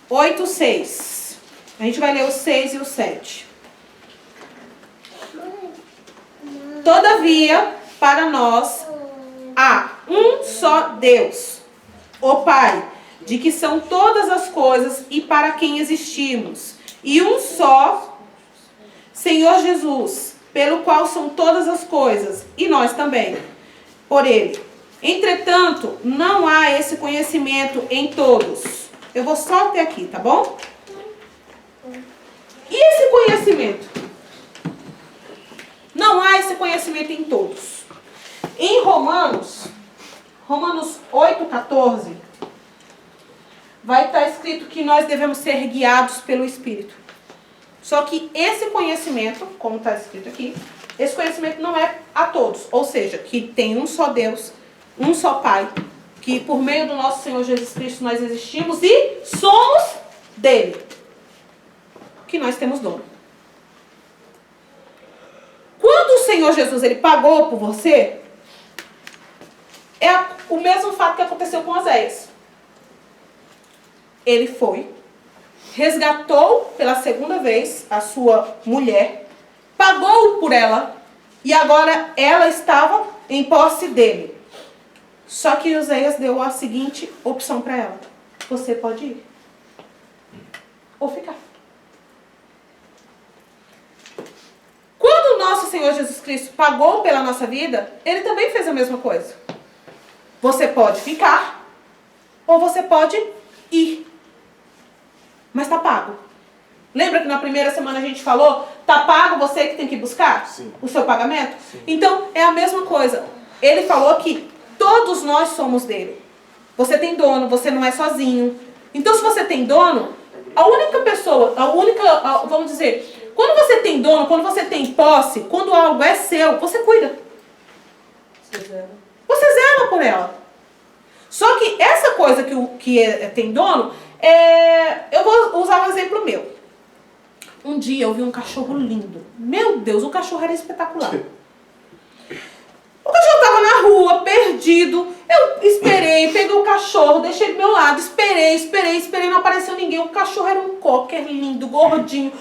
Oito, 6. A gente vai ler o 6 e o 7. Todavia, para nós, há um só Deus, o Pai, de que são todas as coisas e para quem existimos, e um só Senhor Jesus, pelo qual são todas as coisas, e nós também, por Ele. Entretanto, não há esse conhecimento em todos. Eu vou só até aqui, tá bom? E esse conhecimento? Não há esse conhecimento em todos. Em Romanos 8,14, vai estar escrito que nós devemos ser guiados pelo Espírito. Só que esse conhecimento, como está escrito aqui, esse conhecimento não é a todos. Ou seja, que tem um só Deus, um só Pai, que por meio do nosso Senhor Jesus Cristo nós existimos e somos dele. Que nós temos dono. Quando o Senhor Jesus ele pagou por você, é o mesmo fato que aconteceu com Oséias. Ele foi, resgatou pela segunda vez a sua mulher, pagou por ela e agora ela estava em posse dele. Só que Oséias deu a seguinte opção para ela: você pode ir ou ficar. Quando o nosso Senhor Jesus Cristo pagou pela nossa vida, ele também fez a mesma coisa. Você pode ficar ou você pode ir. Mas está pago. Lembra que na primeira semana a gente falou, está pago, você que tem que buscar Sim. o seu pagamento? Sim. Então, é a mesma coisa. Ele falou que todos nós somos dele. Você tem dono, você não é sozinho. Então, se você tem dono, a única pessoa, vamos dizer, quando você tem dono, quando você tem posse, quando algo é seu, você cuida. Você zela por ela. Só que essa coisa tem dono, eu vou usar um exemplo meu. Um dia eu vi um cachorro lindo. Meu Deus, o cachorro era espetacular. O cachorro estava na rua, perdido. Eu esperei, peguei o cachorro, deixei do meu lado, esperei, não apareceu ninguém. O cachorro era um cocker lindo, gordinho,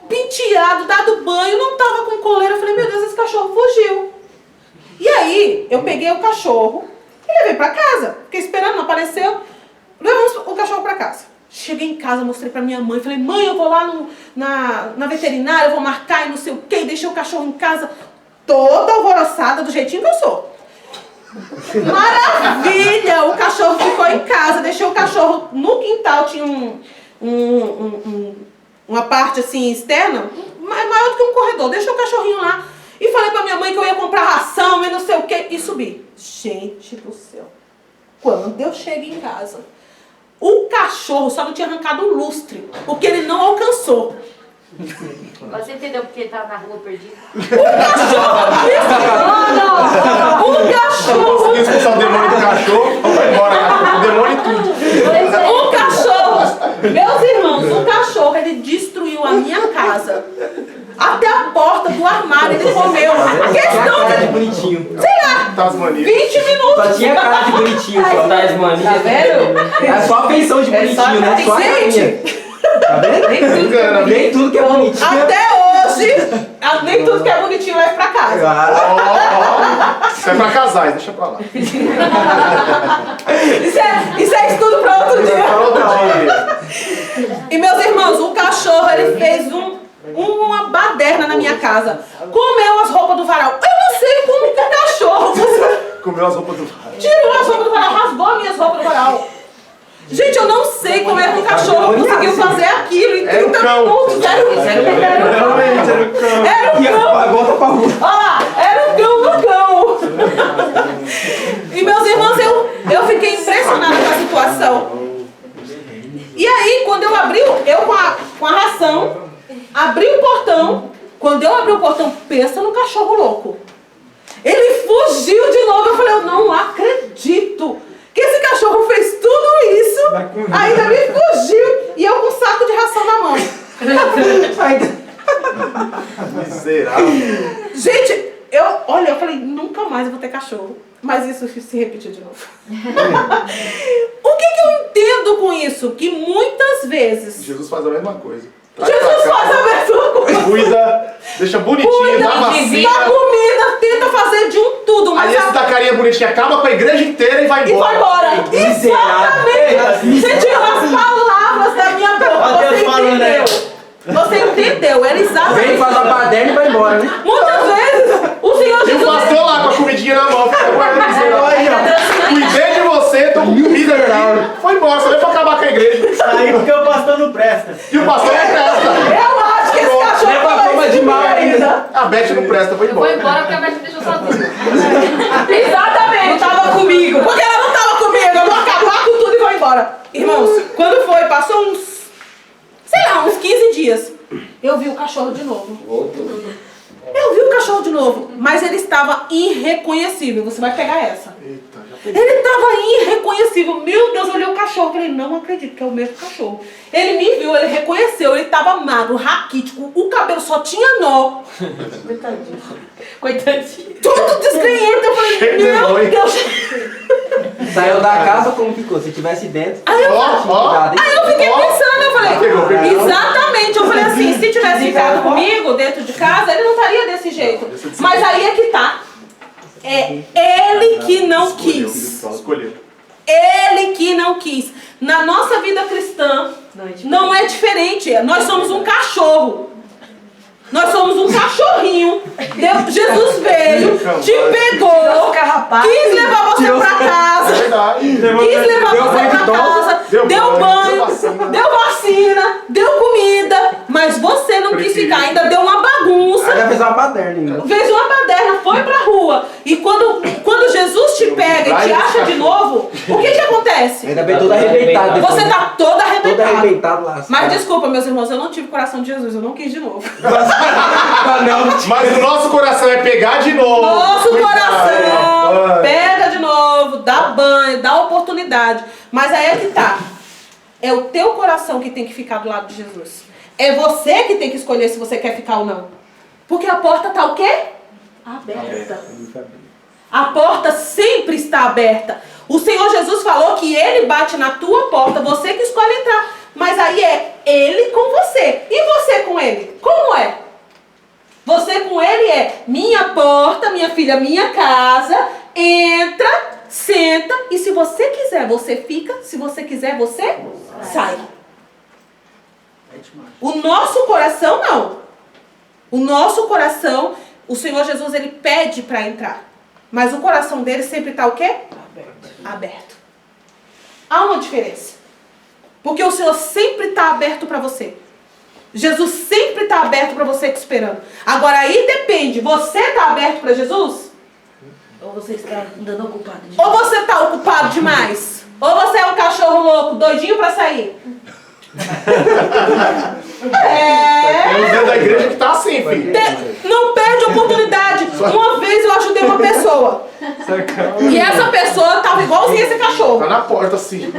penteado, dado banho, não estava com coleira. Eu falei, meu Deus, esse cachorro fugiu. E aí, eu peguei o cachorro e levei para casa. Fiquei esperando, não apareceu. Levamos o cachorro para casa. Cheguei em casa, mostrei pra minha mãe. Falei, mãe, eu vou lá na veterinária, eu vou marcar e não sei o quê. Deixei o cachorro em casa, toda alvoroçada, do jeitinho que eu sou. Maravilha! O cachorro ficou em casa. Deixei o cachorro no quintal. Tinha uma parte assim externa, maior do que um corredor. Deixei o cachorrinho lá. E falei pra minha mãe que eu ia comprar ração e não sei o quê. E subi. Gente do céu. Quando eu chego em casa, o cachorro só não tinha arrancado o lustre, porque ele não alcançou. Você entendeu porque ele estava na rua perdido? O cachorro! Consegui expulsar o demônio do cachorro, vai embora, o demônio e tudo. O cachorro! Meus irmãos, o cachorro, ele destruiu a minha casa. Até a porta do armário ele comeu. Questão Cara de bonitinho. sei lá, Tasmania. 20 minutos. Só tinha cara de bonitinho. Só. Tasmania. Tá vendo? É só a feição de bonitinho, né? Só a carinha. Gente, Tá vendo? Nem tudo que é bonitinho. até hoje, nem tudo que é bonitinho leva pra casa. Ah, Isso é pra casais, deixa pra lá. Isso é estudo pra outro dia. Pra outro dia. E meus irmãos, o cachorro, ele fez uma baderna na minha casa. Comeu as roupas do varal. Eu não sei como que o cachorro Comeu as roupas do varal. tirou as roupas do varal, rasgou as minhas roupas do varal. Gente, eu não sei como é que o cachorro conseguiu fazer aquilo em 30 minutos. Era um cão. volta pra rua. Olha lá, era um cão no cão. E meus irmãos, eu fiquei impressionada com a situação. E aí, quando eu abri, com a ração, abri o portão. Quando eu abri o portão, pensa no cachorro louco. Ele fugiu de novo. Eu falei, eu não acredito que esse cachorro fez tudo isso, ainda me fugiu, e eu com um saco de ração na mão. Miserável. Gente, eu falei, nunca mais eu vou ter cachorro. Mas isso se repetiu de novo. O que eu entendo com isso? Que muitas vezes Jesus faz a mesma coisa. Jesus faz a mesma coisa. Cuida, deixa bonitinho, dá vacina. Dá comida, tenta fazer de tudo, mas Aí esse da carinha bonitinha acaba com a igreja inteira e vai e embora. vai embora. Exatamente. Você tirou as palavras da minha boca. Olha Deus falando, né? Você entendeu? Era exatamente. Vem, faz a baderna e vai embora, né? Muitas vezes o Senhor E o Jesus. pastor lá com a comidinha na mão, fica guardando miserável. Aí, ó. Cuidei de você, tô com comida aqui. Foi embora, só veio pra acabar com a igreja. Aí porque o pastor não presta. E o pastor não presta. Eu acho que esse cachorro Leva a fama de mal ainda. A Beth não presta, foi Eu vou embora. embora porque a Beth me deixou sozinha. Exatamente. Não tava comigo. Porque ela não tava comigo. Eu vou acabar com tudo e vou embora. Irmãos, quando foi? Passou uns 15 dias. Eu vi o cachorro de novo. Eu vi o cachorro de novo. Mas ele estava irreconhecível. Você vai pegar essa. Eita, já peguei. Ele estava irreconhecível. Meu Deus, eu olhei o cachorro. Falei, não acredito que é o mesmo cachorro. Ele me viu, ele reconheceu. Ele estava magro, raquítico. O cabelo só tinha nó. Coitadinho. Todo desgrenhento. Eu falei, Cheio de meu demônio. Deus. Saiu da casa como ficou? Se tivesse dentro. Aí eu Ó, Aí eu fiquei pensando, eu falei, Pegou. exatamente, eu falei assim, se tivesse ficado comigo dentro de casa, ele não estaria desse jeito. Mas aí é que tá. É ele que não quis. Escolheu. Ele que não quis. Na nossa vida cristã, não é diferente. Nós somos um cachorro. Nós somos um cachorrinho. Jesus veio, te pegou, quis levar você pra É casa. verdade. Quis levar você pra casa, deu banho, deu vacina, deu comida, mas você não quis ficar, ainda deu uma bagunça, Aí já fez uma baderna ainda. fez uma baderna, foi pra rua. E quando Jesus te pega e te acha de novo, o que acontece? Ainda bem todo arrebentado. depois, Você né? tá todo Todo arrebentado. arrebentado lá. Mas desculpa, meus irmãos, eu não tive o coração de Jesus, eu não quis de novo. Mas o nosso coração é pegar de novo. Nosso Cuidado. coração pega de novo, dá banho, dá oportunidade. Mas aí é que tá. É o teu coração que tem que ficar do lado de Jesus. É você que tem que escolher se você quer ficar ou não. Porque a porta tá o quê? Aberta. A porta sempre está aberta. O Senhor Jesus falou que Ele bate na tua porta, você que escolhe entrar. Mas aí é Ele com você. E você com Ele? Como é? Você com Ele é minha porta, minha filha, minha casa. Entra, senta. E se você quiser, você fica. Se você quiser, você sai. O nosso coração não. O nosso coração, o Senhor Jesus, Ele pede para entrar. Mas o coração dele sempre está o quê? Aberto. Há uma diferença. Porque o Senhor sempre está aberto para você. Jesus sempre está aberto para você te esperando. Agora aí depende. Você está aberto para Jesus? Ou você está andando ocupado de Ou você está ocupado demais? Ou você é um cachorro louco, doidinho para sair? Tem uns dentro da igreja que tá assim, filho. Não perde a oportunidade. Uma vez eu ajudei uma pessoa. E essa pessoa tava igualzinha esse Tá cachorro. na porta assim.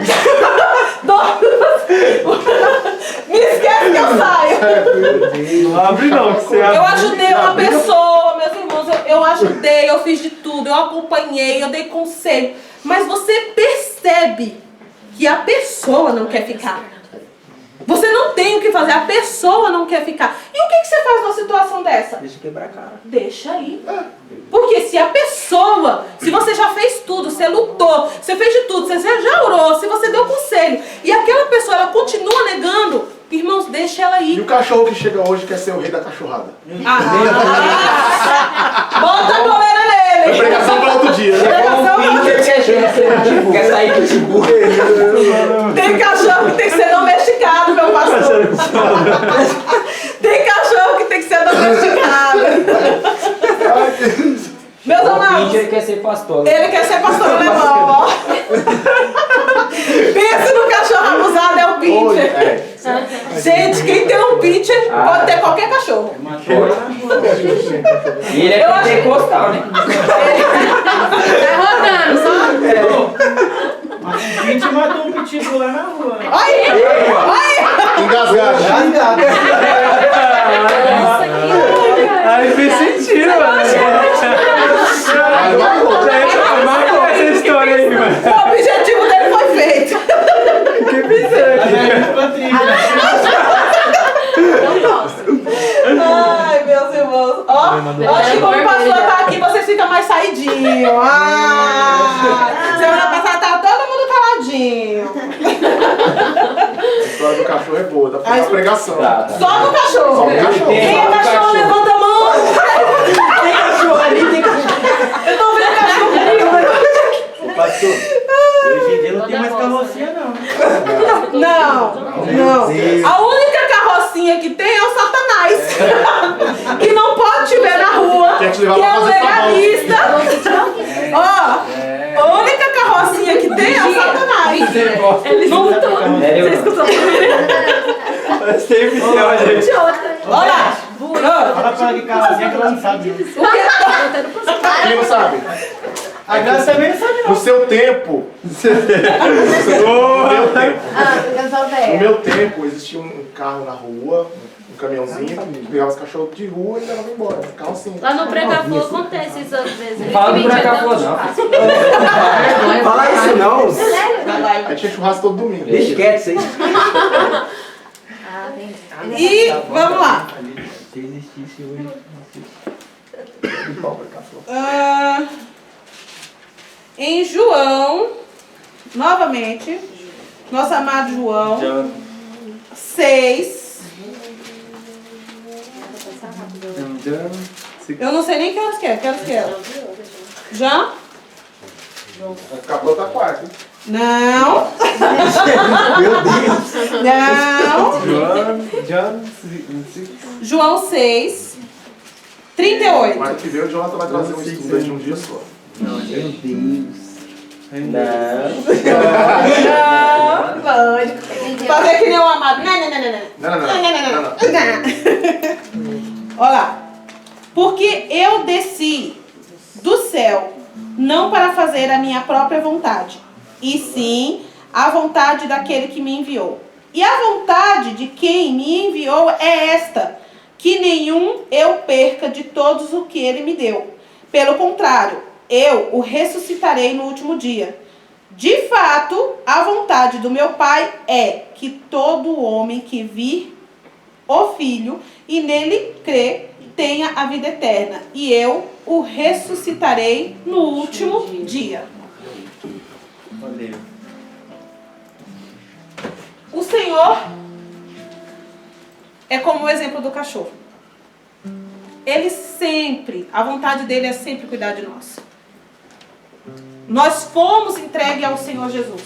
Me esquece que eu saio. Não abre não, que você abre. Eu ajudei uma pessoa, meus irmãos. Eu ajudei, eu fiz de tudo. Eu acompanhei, eu dei conselho. Mas você percebe que a pessoa não quer ficar. Você não tem o que fazer, a pessoa não quer ficar. E o que você faz numa situação dessa? Deixa quebrar a cara. Deixa aí. Porque se a pessoa, se você já fez tudo, você lutou, você fez de tudo, você já orou, se você deu conselho, e aquela pessoa, ela continua negando, irmãos, deixa ela E ir. o cachorro que chega hoje quer ser o rei da cachorrada. Bota a coleira É nele. pregação para outro dia, né? Quer sair pitbull. Tem cachorro que tem que ser domesticado, meu pastor. Tem cachorro que tem que ser domesticado. Meus O amados, Pinter quer ser pastor. ele quer ser pastor alemão, ó. Pensa no cachorro abusado, é o Hoje, pincher. Gente, quem tem um pincher pode ter qualquer cachorro. E ele é Eu acho- pentecostal, né? Tá rodando, só. A gente matou um pitbull lá na rua. Né? Olha! engasgado. Aí fez sentido, mano. Mas marcou. Marcou essa história aí, mano. O objetivo dele foi feito. Que bizarro. Não posso. Ai, meus irmãos. Ó, acho que como o pastor tá aqui, vocês ficam mais saidinhos. Semana passada tava todo mundo caladinho. A história do cachorro é boa, dá pra fazer uma pregação. Tá. Só no cachorro. Só no cachorro. Quem é cachorro, levanta a mão. Tem cachorro ali, tem cachorro. Eu tô vendo cachorro. Pastor, hoje em dia não tem mais carrocinha, não. Não. A única carrocinha que tem é o Satanás. Que não pode te ver na rua. Quer te levar Que pra é o fazer sabão. legalista. Ó, a única carrocinha que tem é o Satanás. Ele voltou. Sempre se olha. De outra. Olha lá. Fala pra ela que carrocinha que ela não sabe. Não. Quem não sabe? A Graça também não sabe, No não. seu tempo, Ah, eu sou no velha. meu tempo, existia um carro na rua, um caminhãozinho, pegava os cachorros de rua e levava embora. Um carro assim. Lá no Pregafu acontece isso às vezes. Ele Fala do vendia Pregafu, tanto não. churrasco. Fala isso não. Sério? Aí tinha churrasco todo domingo. Deixa quieto isso aí. Ah, entendi. E vamos lá. Se existisse hoje. Em João, novamente, nosso amado João, 6. Eu não sei nem que horas que é. Que horas que é? Já? Vai ficar pra outra quarta. Hein? Não. Meu Deus. Não. João 6, 38. Quarta que vem o Jonathan vai trazer um estudo aí de um dia só. Meu Deus. Não. Não, pode. Fazer que nem o amado. Não. Olha lá. Porque eu desci do céu, não para fazer a minha própria vontade, e sim a vontade daquele que me enviou. E a vontade de quem me enviou é esta, que nenhum eu perca de todos o que ele me deu. Pelo contrário, eu o ressuscitarei no último dia. De fato, a vontade do meu Pai é que todo homem que vir o Filho e nele crê tenha a vida eterna, e eu o ressuscitarei no último dia. Valeu. O Senhor é como o exemplo do cachorro. Ele sempre, a vontade dele é sempre cuidar de nós. Nós fomos entregues ao Senhor Jesus.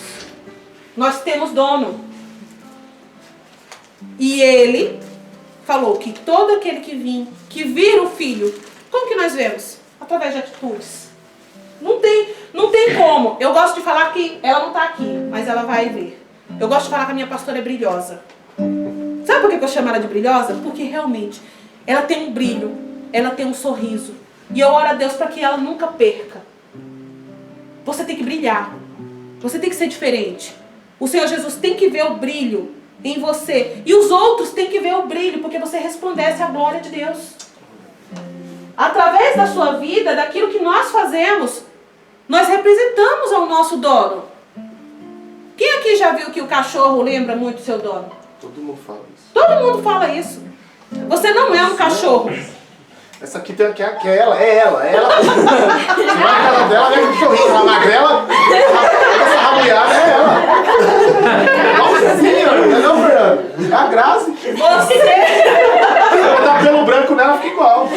Nós temos dono. E ele falou que todo aquele que vir o Filho, como que nós vemos? Através de atitudes. Não tem como. Eu gosto de falar que ela não está aqui, mas ela vai ver. Eu gosto de falar que a minha pastora é brilhosa. Sabe por que eu chamo ela de brilhosa? Porque realmente ela tem um brilho, ela tem um sorriso. E eu oro a Deus para que ela nunca perca. Você tem que brilhar. Você tem que ser diferente. O Senhor Jesus tem que ver o brilho em você. E os outros têm que ver o brilho, porque você resplandece a glória de Deus. Através da sua vida, daquilo que nós fazemos, nós representamos ao nosso dono. Quem aqui já viu que o cachorro lembra muito do seu dono? Todo mundo fala isso. Todo mundo fala isso. Você não é um cachorro. Essa aqui tem que é ela, é ela. Se vai na cara dela, vem com o sorriso, a magrela, essa rabuiada é ela. Nossa senhora, não é não, Fernando? É a Grazi. Botar pelo branco nela, fica igual.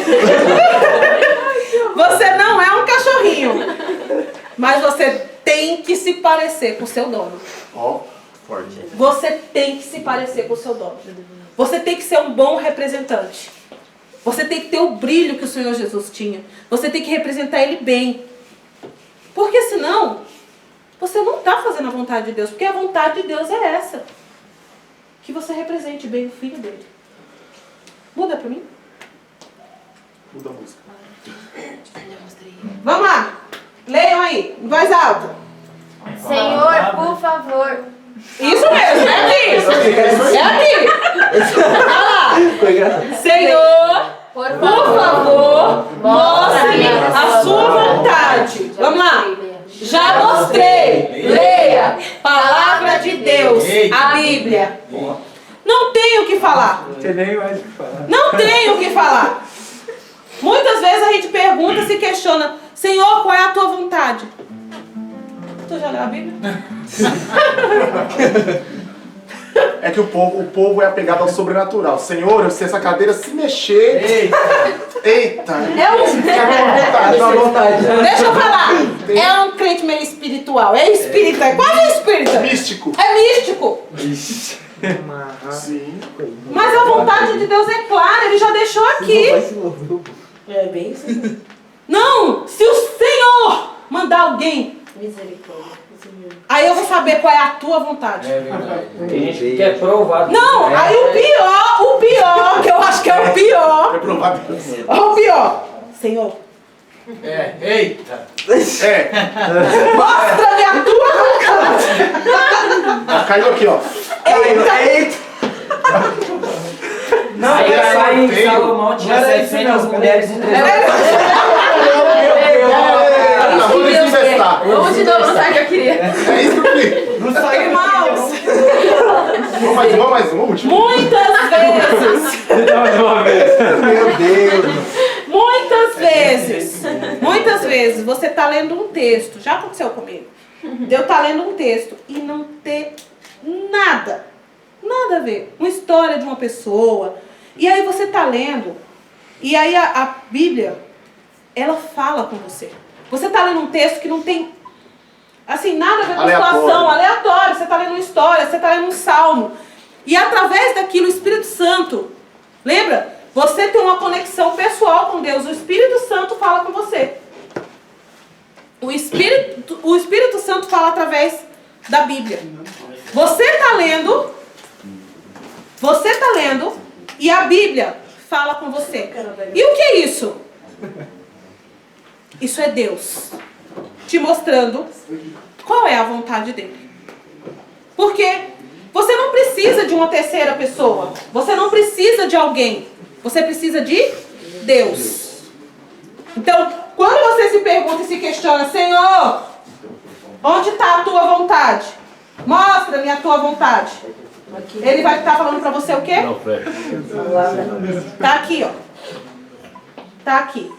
Você não é um cachorrinho. Mas você tem que se parecer com o seu dono. Ó, forte. Você tem que se parecer com o seu dono. Você tem que ser um bom representante. Você tem que ter o brilho que o Senhor Jesus tinha. Você tem que representar Ele bem. Porque senão, você não está fazendo a vontade de Deus. Porque a vontade de Deus é essa. Que você represente bem o Filho dele. Muda para mim. Muda a música. Vamos lá. Leiam aí, em voz alta. Senhor, por favor. Isso mesmo, é aqui. É aqui. Olha lá. Foi engraçado. Senhor, Por por favor, mostre a sua vontade. Vamos lá. Já mostrei. Leia. Palavra de Deus. A Bíblia. Não tenho o que falar. Você nem mais o que falar. Não tenho o que falar. Muitas vezes a gente pergunta, se questiona: Senhor, qual é a tua vontade? Tu já leu a Bíblia? É que o povo é apegado ao sobrenatural. Senhor, se essa cadeira se mexer... Eita! É Sua vontade. Deixa eu falar. É um crente meio espiritual. É espírita. É quase espírita. Místico. É místico. Sim. Mas a vontade de Deus é clara. Ele já deixou aqui. É bem isso. Não. Se o Senhor mandar alguém, Misericórdia. aí eu vou saber qual é a tua vontade. É verdade. Tem gente que quer provar. Não. Aí o pior, que eu acho que é o pior. É provável. O pior. Senhor, Eita. mostra-me a tua vontade. Caiu aqui, ó. Eita. Não, Aí é lá em sorteio. Salomão tinha Não era isso 700 não. mulheres e 300. Não, vou desinvestar. Vamos de novo, sabe o que eu queria? É isso que eu queria. Não sai Irmãos, Vamos mais uma, última. muitas vezes. Meu Deus. Muitas vezes você está lendo um texto, já aconteceu comigo, de eu estar lendo um texto e não ter nada a ver, uma história de uma pessoa, e aí você está lendo, e aí a Bíblia, ela fala com você. Você está lendo um texto que não tem, assim, nada a ver com a situação, aleatório, você está lendo uma história, você está lendo um salmo, e através daquilo o Espírito Santo, lembra? Você tem uma conexão pessoal com Deus. O Espírito Santo fala com você. O Espírito Santo fala através da Bíblia. Você está lendo e a Bíblia fala com você. E o que é isso? Isso é Deus te mostrando qual é a vontade dele. Porque você não precisa de uma terceira pessoa. Você não precisa de alguém. Você precisa de Deus. Então, quando você se pergunta e se questiona, Senhor, onde está a tua vontade? Mostra-me a tua vontade. Ele vai estar falando para você o quê? Está aqui, ó. Está aqui.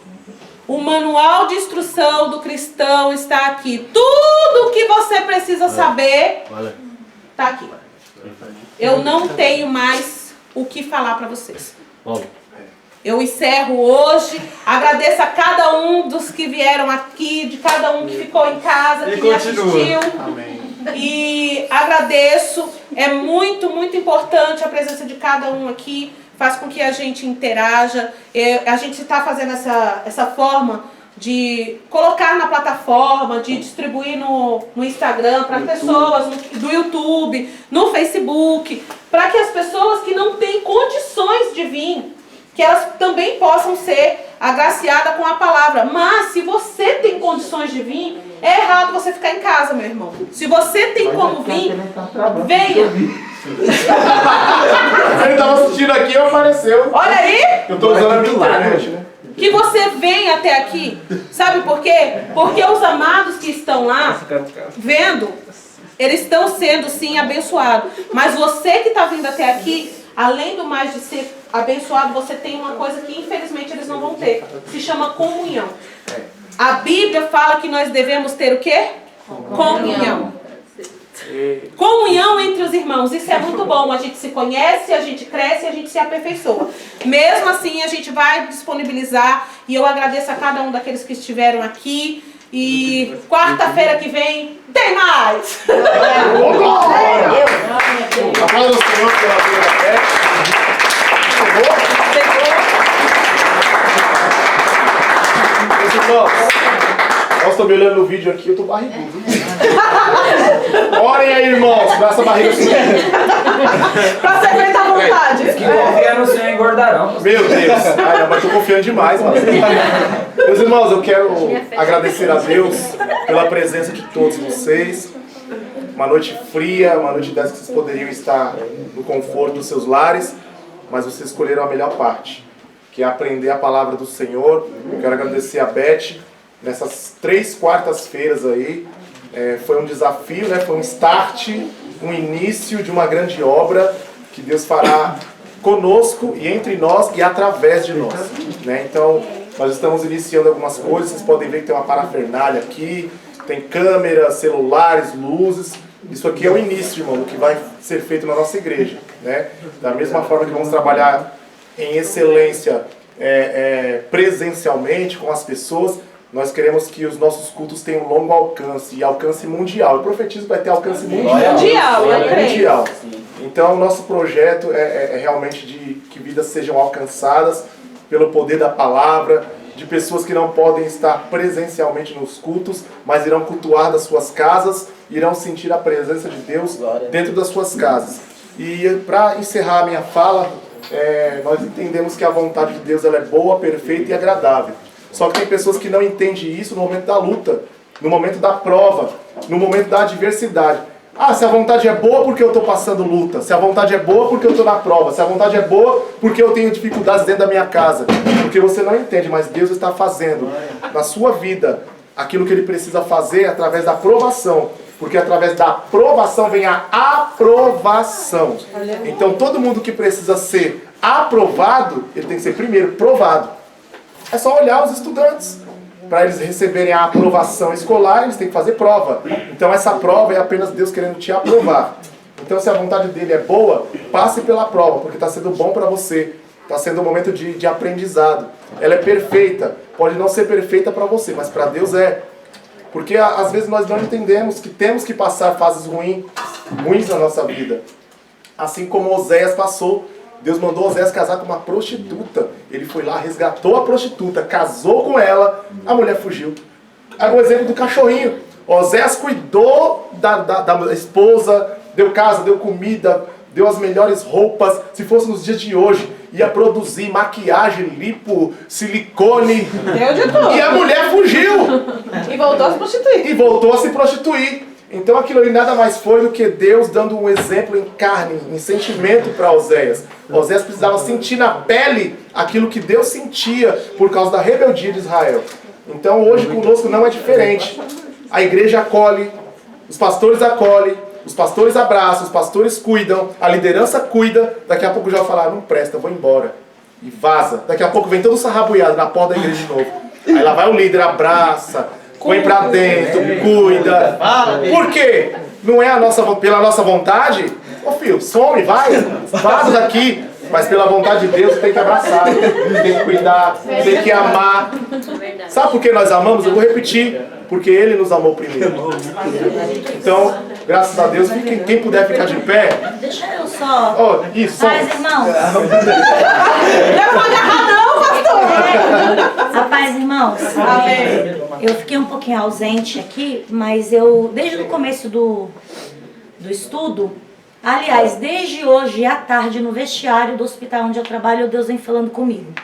O manual de instrução do cristão está aqui. Tudo o que você precisa saber está aqui. Eu não tenho mais o que falar para vocês. Eu encerro hoje. Agradeço a cada um dos que vieram aqui, de cada um que ficou em casa, que me assistiu. Amém. E agradeço. É muito, muito importante a presença de cada um aqui. Faz com que a gente interaja. A gente está fazendo essa forma de colocar na plataforma, de distribuir no Instagram para pessoas do YouTube, no Facebook, para que as pessoas que não têm condições de vir, que elas também possam ser agraciadas com a palavra. Mas se você tem condições de vir, é errado você ficar em casa, meu irmão. Se você tem como vir, venha. Ele estava assistindo aqui e apareceu. Olha aí. Eu estou usando a minha internet, né? Que você venha até aqui. Sabe por quê? Porque os amados que estão lá, vendo, eles estão sendo sim abençoados. Mas você que está vindo até aqui, além do mais de ser abençoado, você tem uma coisa que infelizmente eles não vão ter. Se chama comunhão. A Bíblia fala que nós devemos ter o quê? Comunhão. Comunhão entre os irmãos. Isso é muito bom. A gente se conhece, a gente cresce, a gente se aperfeiçoa. Mesmo assim, a gente vai disponibilizar. E eu agradeço a cada um daqueles que estiveram aqui. E quarta-feira que vem tem mais! Glória! Aplauda o Senhor pela vida da fé. Eu estou me olhando no vídeo aqui, eu estou barrigudo. Orem aí, irmãos, pra essa barriga assim. Pra ser feita à vontade. Que confiam no Senhor engordarão. Meu Deus, ai, não, mas estou confiando demais, mano. Meus irmãos, eu quero agradecer a Deus pela presença de todos vocês. Uma noite fria, uma noite dessa que vocês poderiam estar no conforto dos seus lares, mas vocês escolheram a melhor parte, que é aprender a palavra do Senhor. Eu quero agradecer a Beth nessas 3 quartas-feiras aí. Foi um desafio, né? Foi um start, um início de uma grande obra que Deus fará conosco e entre nós e através de nós, né? Então, nós estamos iniciando algumas coisas. Vocês podem ver que tem uma parafernália aqui, tem câmeras, celulares, luzes. Isso aqui é o início, irmão, do que vai ser feito na nossa igreja, né? Da mesma forma que vamos trabalhar em excelência presencialmente com as pessoas, nós queremos que os nossos cultos tenham um longo alcance e alcance mundial. Eu profetizo que vai ter alcance mundial. Mundial. Então, o nosso projeto é realmente de que vidas sejam alcançadas pelo poder da palavra, de pessoas que não podem estar presencialmente nos cultos, mas irão cultuar das suas casas, irão sentir a presença de Deus dentro das suas casas. E para encerrar a minha fala, nós entendemos que a vontade de Deus ela é boa, perfeita e agradável. Só que tem pessoas que não entendem isso no momento da luta, no momento da prova, no momento da adversidade. Ah, se a vontade é boa porque eu estou passando luta, se a vontade é boa porque eu estou na prova, se a vontade é boa porque eu tenho dificuldades dentro da minha casa. Porque você não entende, mas Deus está fazendo na sua vida aquilo que Ele precisa fazer através da provação. Porque através da provação vem a aprovação. Então todo mundo que precisa ser aprovado, ele tem que ser primeiro provado. É só olhar os estudantes. Para eles receberem a aprovação escolar, eles têm que fazer prova. Então essa prova é apenas Deus querendo te aprovar. Então se a vontade dele é boa, passe pela prova, porque está sendo bom para você. Está sendo um momento de aprendizado. Ela é perfeita. Pode não ser perfeita para você, mas para Deus é. Porque às vezes nós não entendemos que temos que passar fases ruins na nossa vida. Assim como Oséias passou. Deus mandou Oséias casar com uma prostituta. Ele foi lá, resgatou a prostituta, casou com ela, a mulher fugiu. o exemplo do cachorrinho. Oséias cuidou da esposa, deu casa, deu comida, deu as melhores roupas. Se fosse nos dias de hoje, ia produzir maquiagem, lipo, silicone. Deu de tudo. E a mulher fugiu. E voltou a se prostituir. E voltou a se prostituir. Então aquilo ali nada mais foi do que Deus dando um exemplo em carne, em sentimento para Oséias. Oséias precisava sentir na pele aquilo que Deus sentia por causa da rebeldia de Israel. Então hoje conosco não é diferente. A igreja acolhe, os pastores acolhem, os pastores abraçam, os pastores cuidam, a liderança cuida. Daqui a pouco já vai falar, não presta, vou embora. E vaza. Daqui a pouco vem todo sarrabuiado na porta da igreja de novo. Aí lá vai o líder, abraça, põe pra dentro, cuida. Por quê? Não é pela nossa vontade? Ô filho, some, vai, vaza daqui. Mas pela vontade de Deus tem que abraçar, tem que cuidar, tem que amar. Sabe por que nós amamos? Eu vou repetir. Porque Ele nos amou primeiro. Então, graças a Deus, quem puder ficar de pé. Deixa eu só. Oh, isso. Paz, irmãos. Não vou agarrar não, pastor. A paz, irmãos. Amém. Eu fiquei um pouquinho ausente aqui, mas eu, desde o começo do estudo, aliás, desde hoje à tarde no vestiário do hospital onde eu trabalho, Deus vem falando comigo.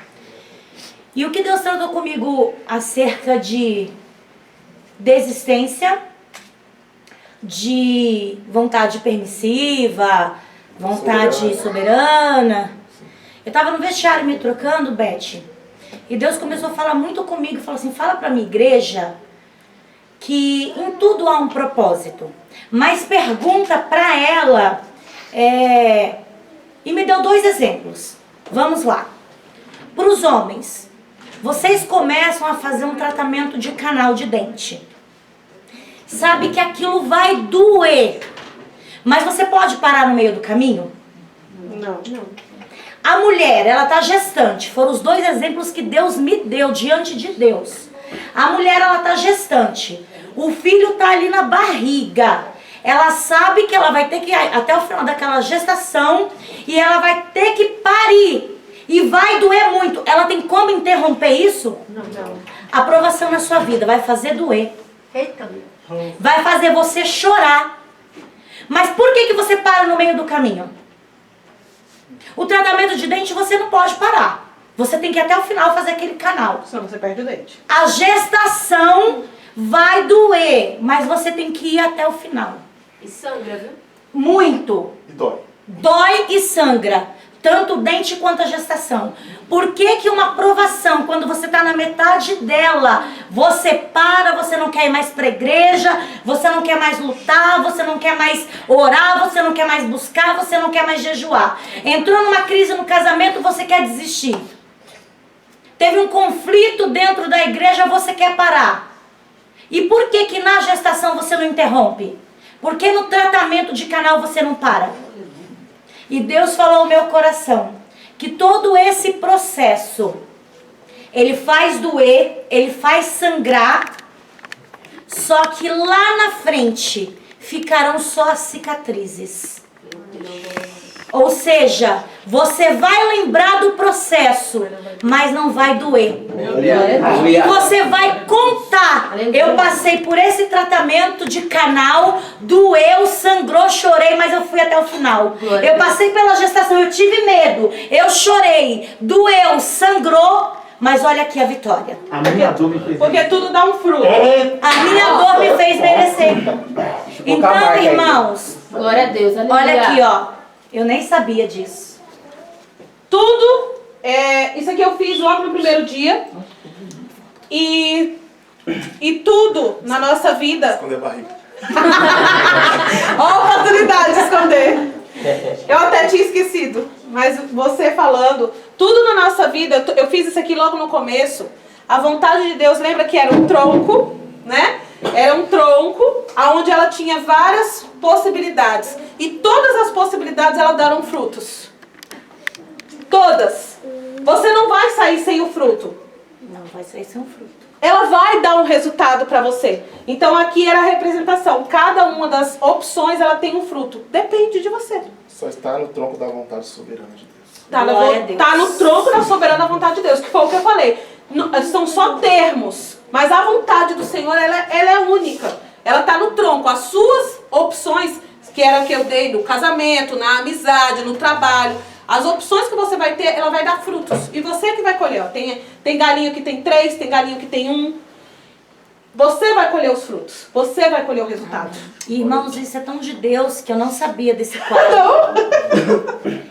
E o que Deus tratou comigo acerca de desistência, de vontade permissiva, vontade soberana. Eu estava no vestiário me trocando, Beth, e Deus começou a falar muito comigo, falou assim, fala para minha igreja que em tudo há um propósito, mas pergunta para ela, e me deu 2 exemplos. Vamos lá. Para os homens, vocês começam a fazer um tratamento de canal de dente. Sabe que aquilo vai doer, mas você pode parar no meio do caminho? Não. A mulher, ela tá gestante. Foram os 2 exemplos que Deus me deu diante de Deus. A mulher, ela tá gestante. O filho tá ali na barriga. Ela sabe que ela vai ter que ir até o final daquela gestação e ela vai ter que parir. E vai doer muito. Ela tem como interromper isso? Não. A aprovação na sua vida vai fazer doer. Eita. Vai fazer você chorar. Mas por que você para no meio do caminho? O tratamento de dente você não pode parar. Você tem que ir até o final fazer aquele canal. Senão você perde o dente. A gestação vai doer, mas você tem que ir até o final. E sangra, viu? Muito. E dói. Dói e sangra. Tanto o dente quanto a gestação. Por que uma aprovação, quando você está na metade dela, você para, você não quer ir mais para a igreja, você não quer mais lutar, você não quer mais orar, você não quer mais buscar, você não quer mais jejuar. Entrou numa crise no casamento, você quer desistir. Teve um conflito dentro da igreja, você quer parar. E por que na gestação você não interrompe? Por que no tratamento de canal você não para? E Deus falou ao meu coração que todo esse processo, ele faz doer, ele faz sangrar, só que lá na frente ficarão só as cicatrizes. Ou seja, você vai lembrar do processo, mas não vai doer. E você vai contar. Eu passei por esse tratamento de canal, doeu, sangrou, chorei, mas eu fui até o final. Eu passei pela gestação, eu tive medo, eu chorei, doeu, sangrou, mas olha aqui a vitória. A minha dor me fez. Porque tudo dá um fruto. A minha dor me fez merecer. Então, irmãos, Glória a Deus, aleluia. olha aqui, ó. Eu nem sabia disso. Tudo, isso aqui eu fiz logo no primeiro dia. E tudo na nossa vida. Esconder a barriga. Ó a oportunidade de esconder. Eu até tinha esquecido. Mas você falando, tudo na nossa vida, eu fiz isso aqui logo no começo. A vontade de Deus, lembra que era um tronco, né? Era um tronco onde ela tinha várias possibilidades. E todas as possibilidades ela deram frutos. Todas. Você não vai sair sem o fruto. Não vai sair sem um fruto. Ela vai dar um resultado para você. Então aqui era a representação. Cada uma das opções ela tem um fruto. Depende de você. Só está no tronco da vontade soberana de Deus. Glória a Deus. Tá no tronco da soberana vontade de Deus. Que foi o que eu falei. são só termos, mas a vontade do Senhor, ela é única. Ela está no tronco. As suas opções, que era o que eu dei do casamento, na amizade, no trabalho, as opções que você vai ter, ela vai dar frutos. E você que vai colher. Ó. Tem galinho que tem 3, tem galinho que tem 1. Você vai colher os frutos. Você vai colher o resultado. Irmãos, isso é tão de Deus que eu não sabia desse quadro.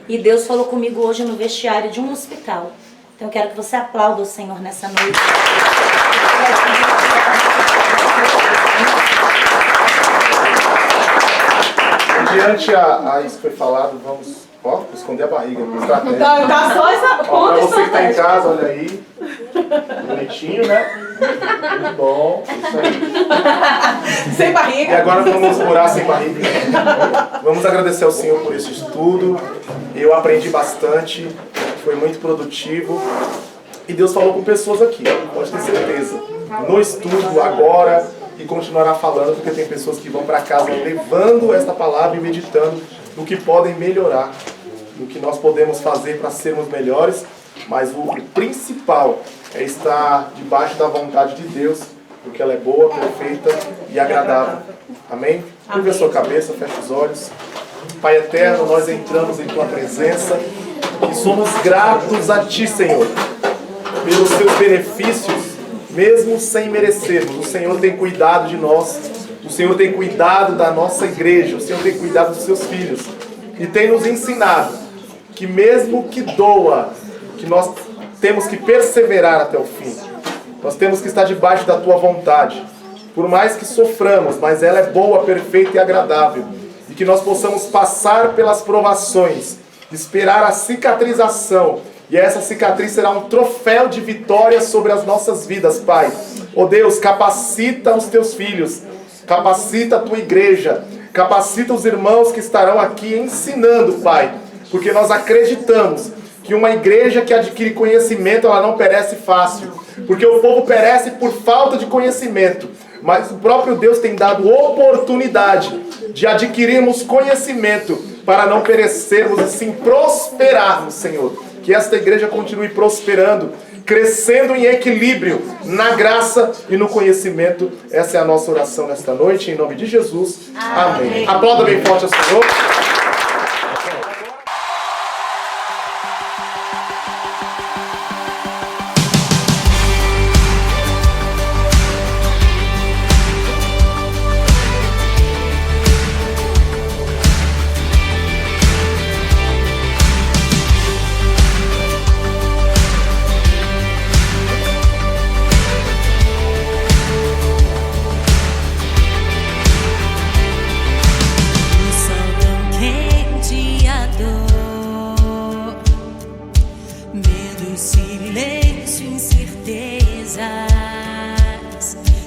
E Deus falou comigo hoje no vestiário de um hospital. Então eu quero que você aplaude o Senhor nessa noite. Diante a isso que foi falado, vamos esconder a barriga. Estratégia. Tá só essa Para ponta você que está em estratégica. casa, olha aí. Bonitinho, né? Muito bom. Isso aí. Sem E barriga. agora vamos orar sem barriga. Vamos agradecer ao Senhor por esse estudo. Eu aprendi bastante, foi muito produtivo. E Deus falou com pessoas aqui, pode ter certeza. No estudo, agora, e continuará falando, porque tem pessoas que vão para casa levando esta palavra e meditando no que podem melhorar, no que nós podemos fazer para sermos melhores. Mas o principal é estar debaixo da vontade de Deus, porque ela é boa, perfeita e agradável. Amém? Curva a sua cabeça, fecha os olhos. Pai eterno, nós entramos em Tua presença e somos gratos a Ti, Senhor, pelos Teus benefícios, mesmo sem merecermos. O Senhor tem cuidado de nós, o Senhor tem cuidado da nossa igreja, o Senhor tem cuidado dos Seus filhos e tem nos ensinado que mesmo que doa, que nós temos que perseverar até o fim. Nós temos que estar debaixo da Tua vontade. Por mais que soframos, mas ela é boa, perfeita e agradável. E que nós possamos passar pelas provações, esperar a cicatrização. E essa cicatriz será um troféu de vitória sobre as nossas vidas, Pai. Oh Deus, capacita os Teus filhos, capacita a Tua igreja, capacita os irmãos que estarão aqui ensinando, Pai. Porque nós acreditamos que uma igreja que adquire conhecimento, ela não perece fácil. Porque o povo perece por falta de conhecimento. Mas o próprio Deus tem dado oportunidade de adquirirmos conhecimento para não perecermos e sim prosperarmos, Senhor. Que esta igreja continue prosperando, crescendo em equilíbrio, na graça e no conhecimento. Essa é a nossa oração nesta noite, em nome de Jesus. Amém. Aplauda bem forte ao Senhor.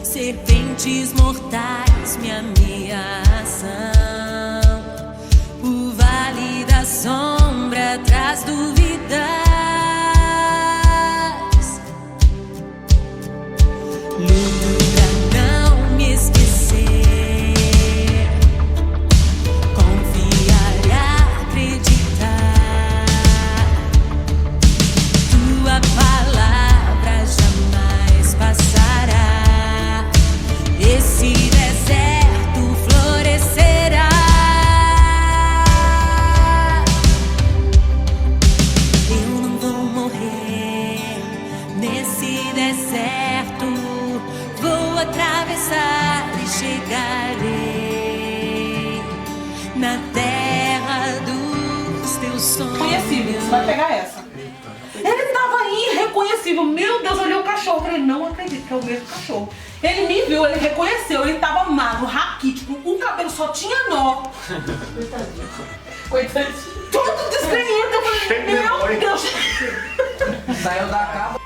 Serpentes mortais me ameaçam. O vale da sombra traz dúvidas. Luto pra não me esquecer, confiar e acreditar. Tua palavra jamais passará. Esse deserto florescerá. Eu não vou morrer nesse deserto. Vou atravessar e chegarei na terra dos teus sonhos. Reconhecível, você vai pegar essa. Ele tava irreconhecível. Meu Deus, olhei o cachorro. Eu falei, não acredito que é o mesmo cachorro. Ele me viu, ele reconheceu. Ele tava magro, raquítico, o cabelo só tinha nó. Coitadinho. Todo desgrenhado. Eu falei, meu Deus. Saiu da capa.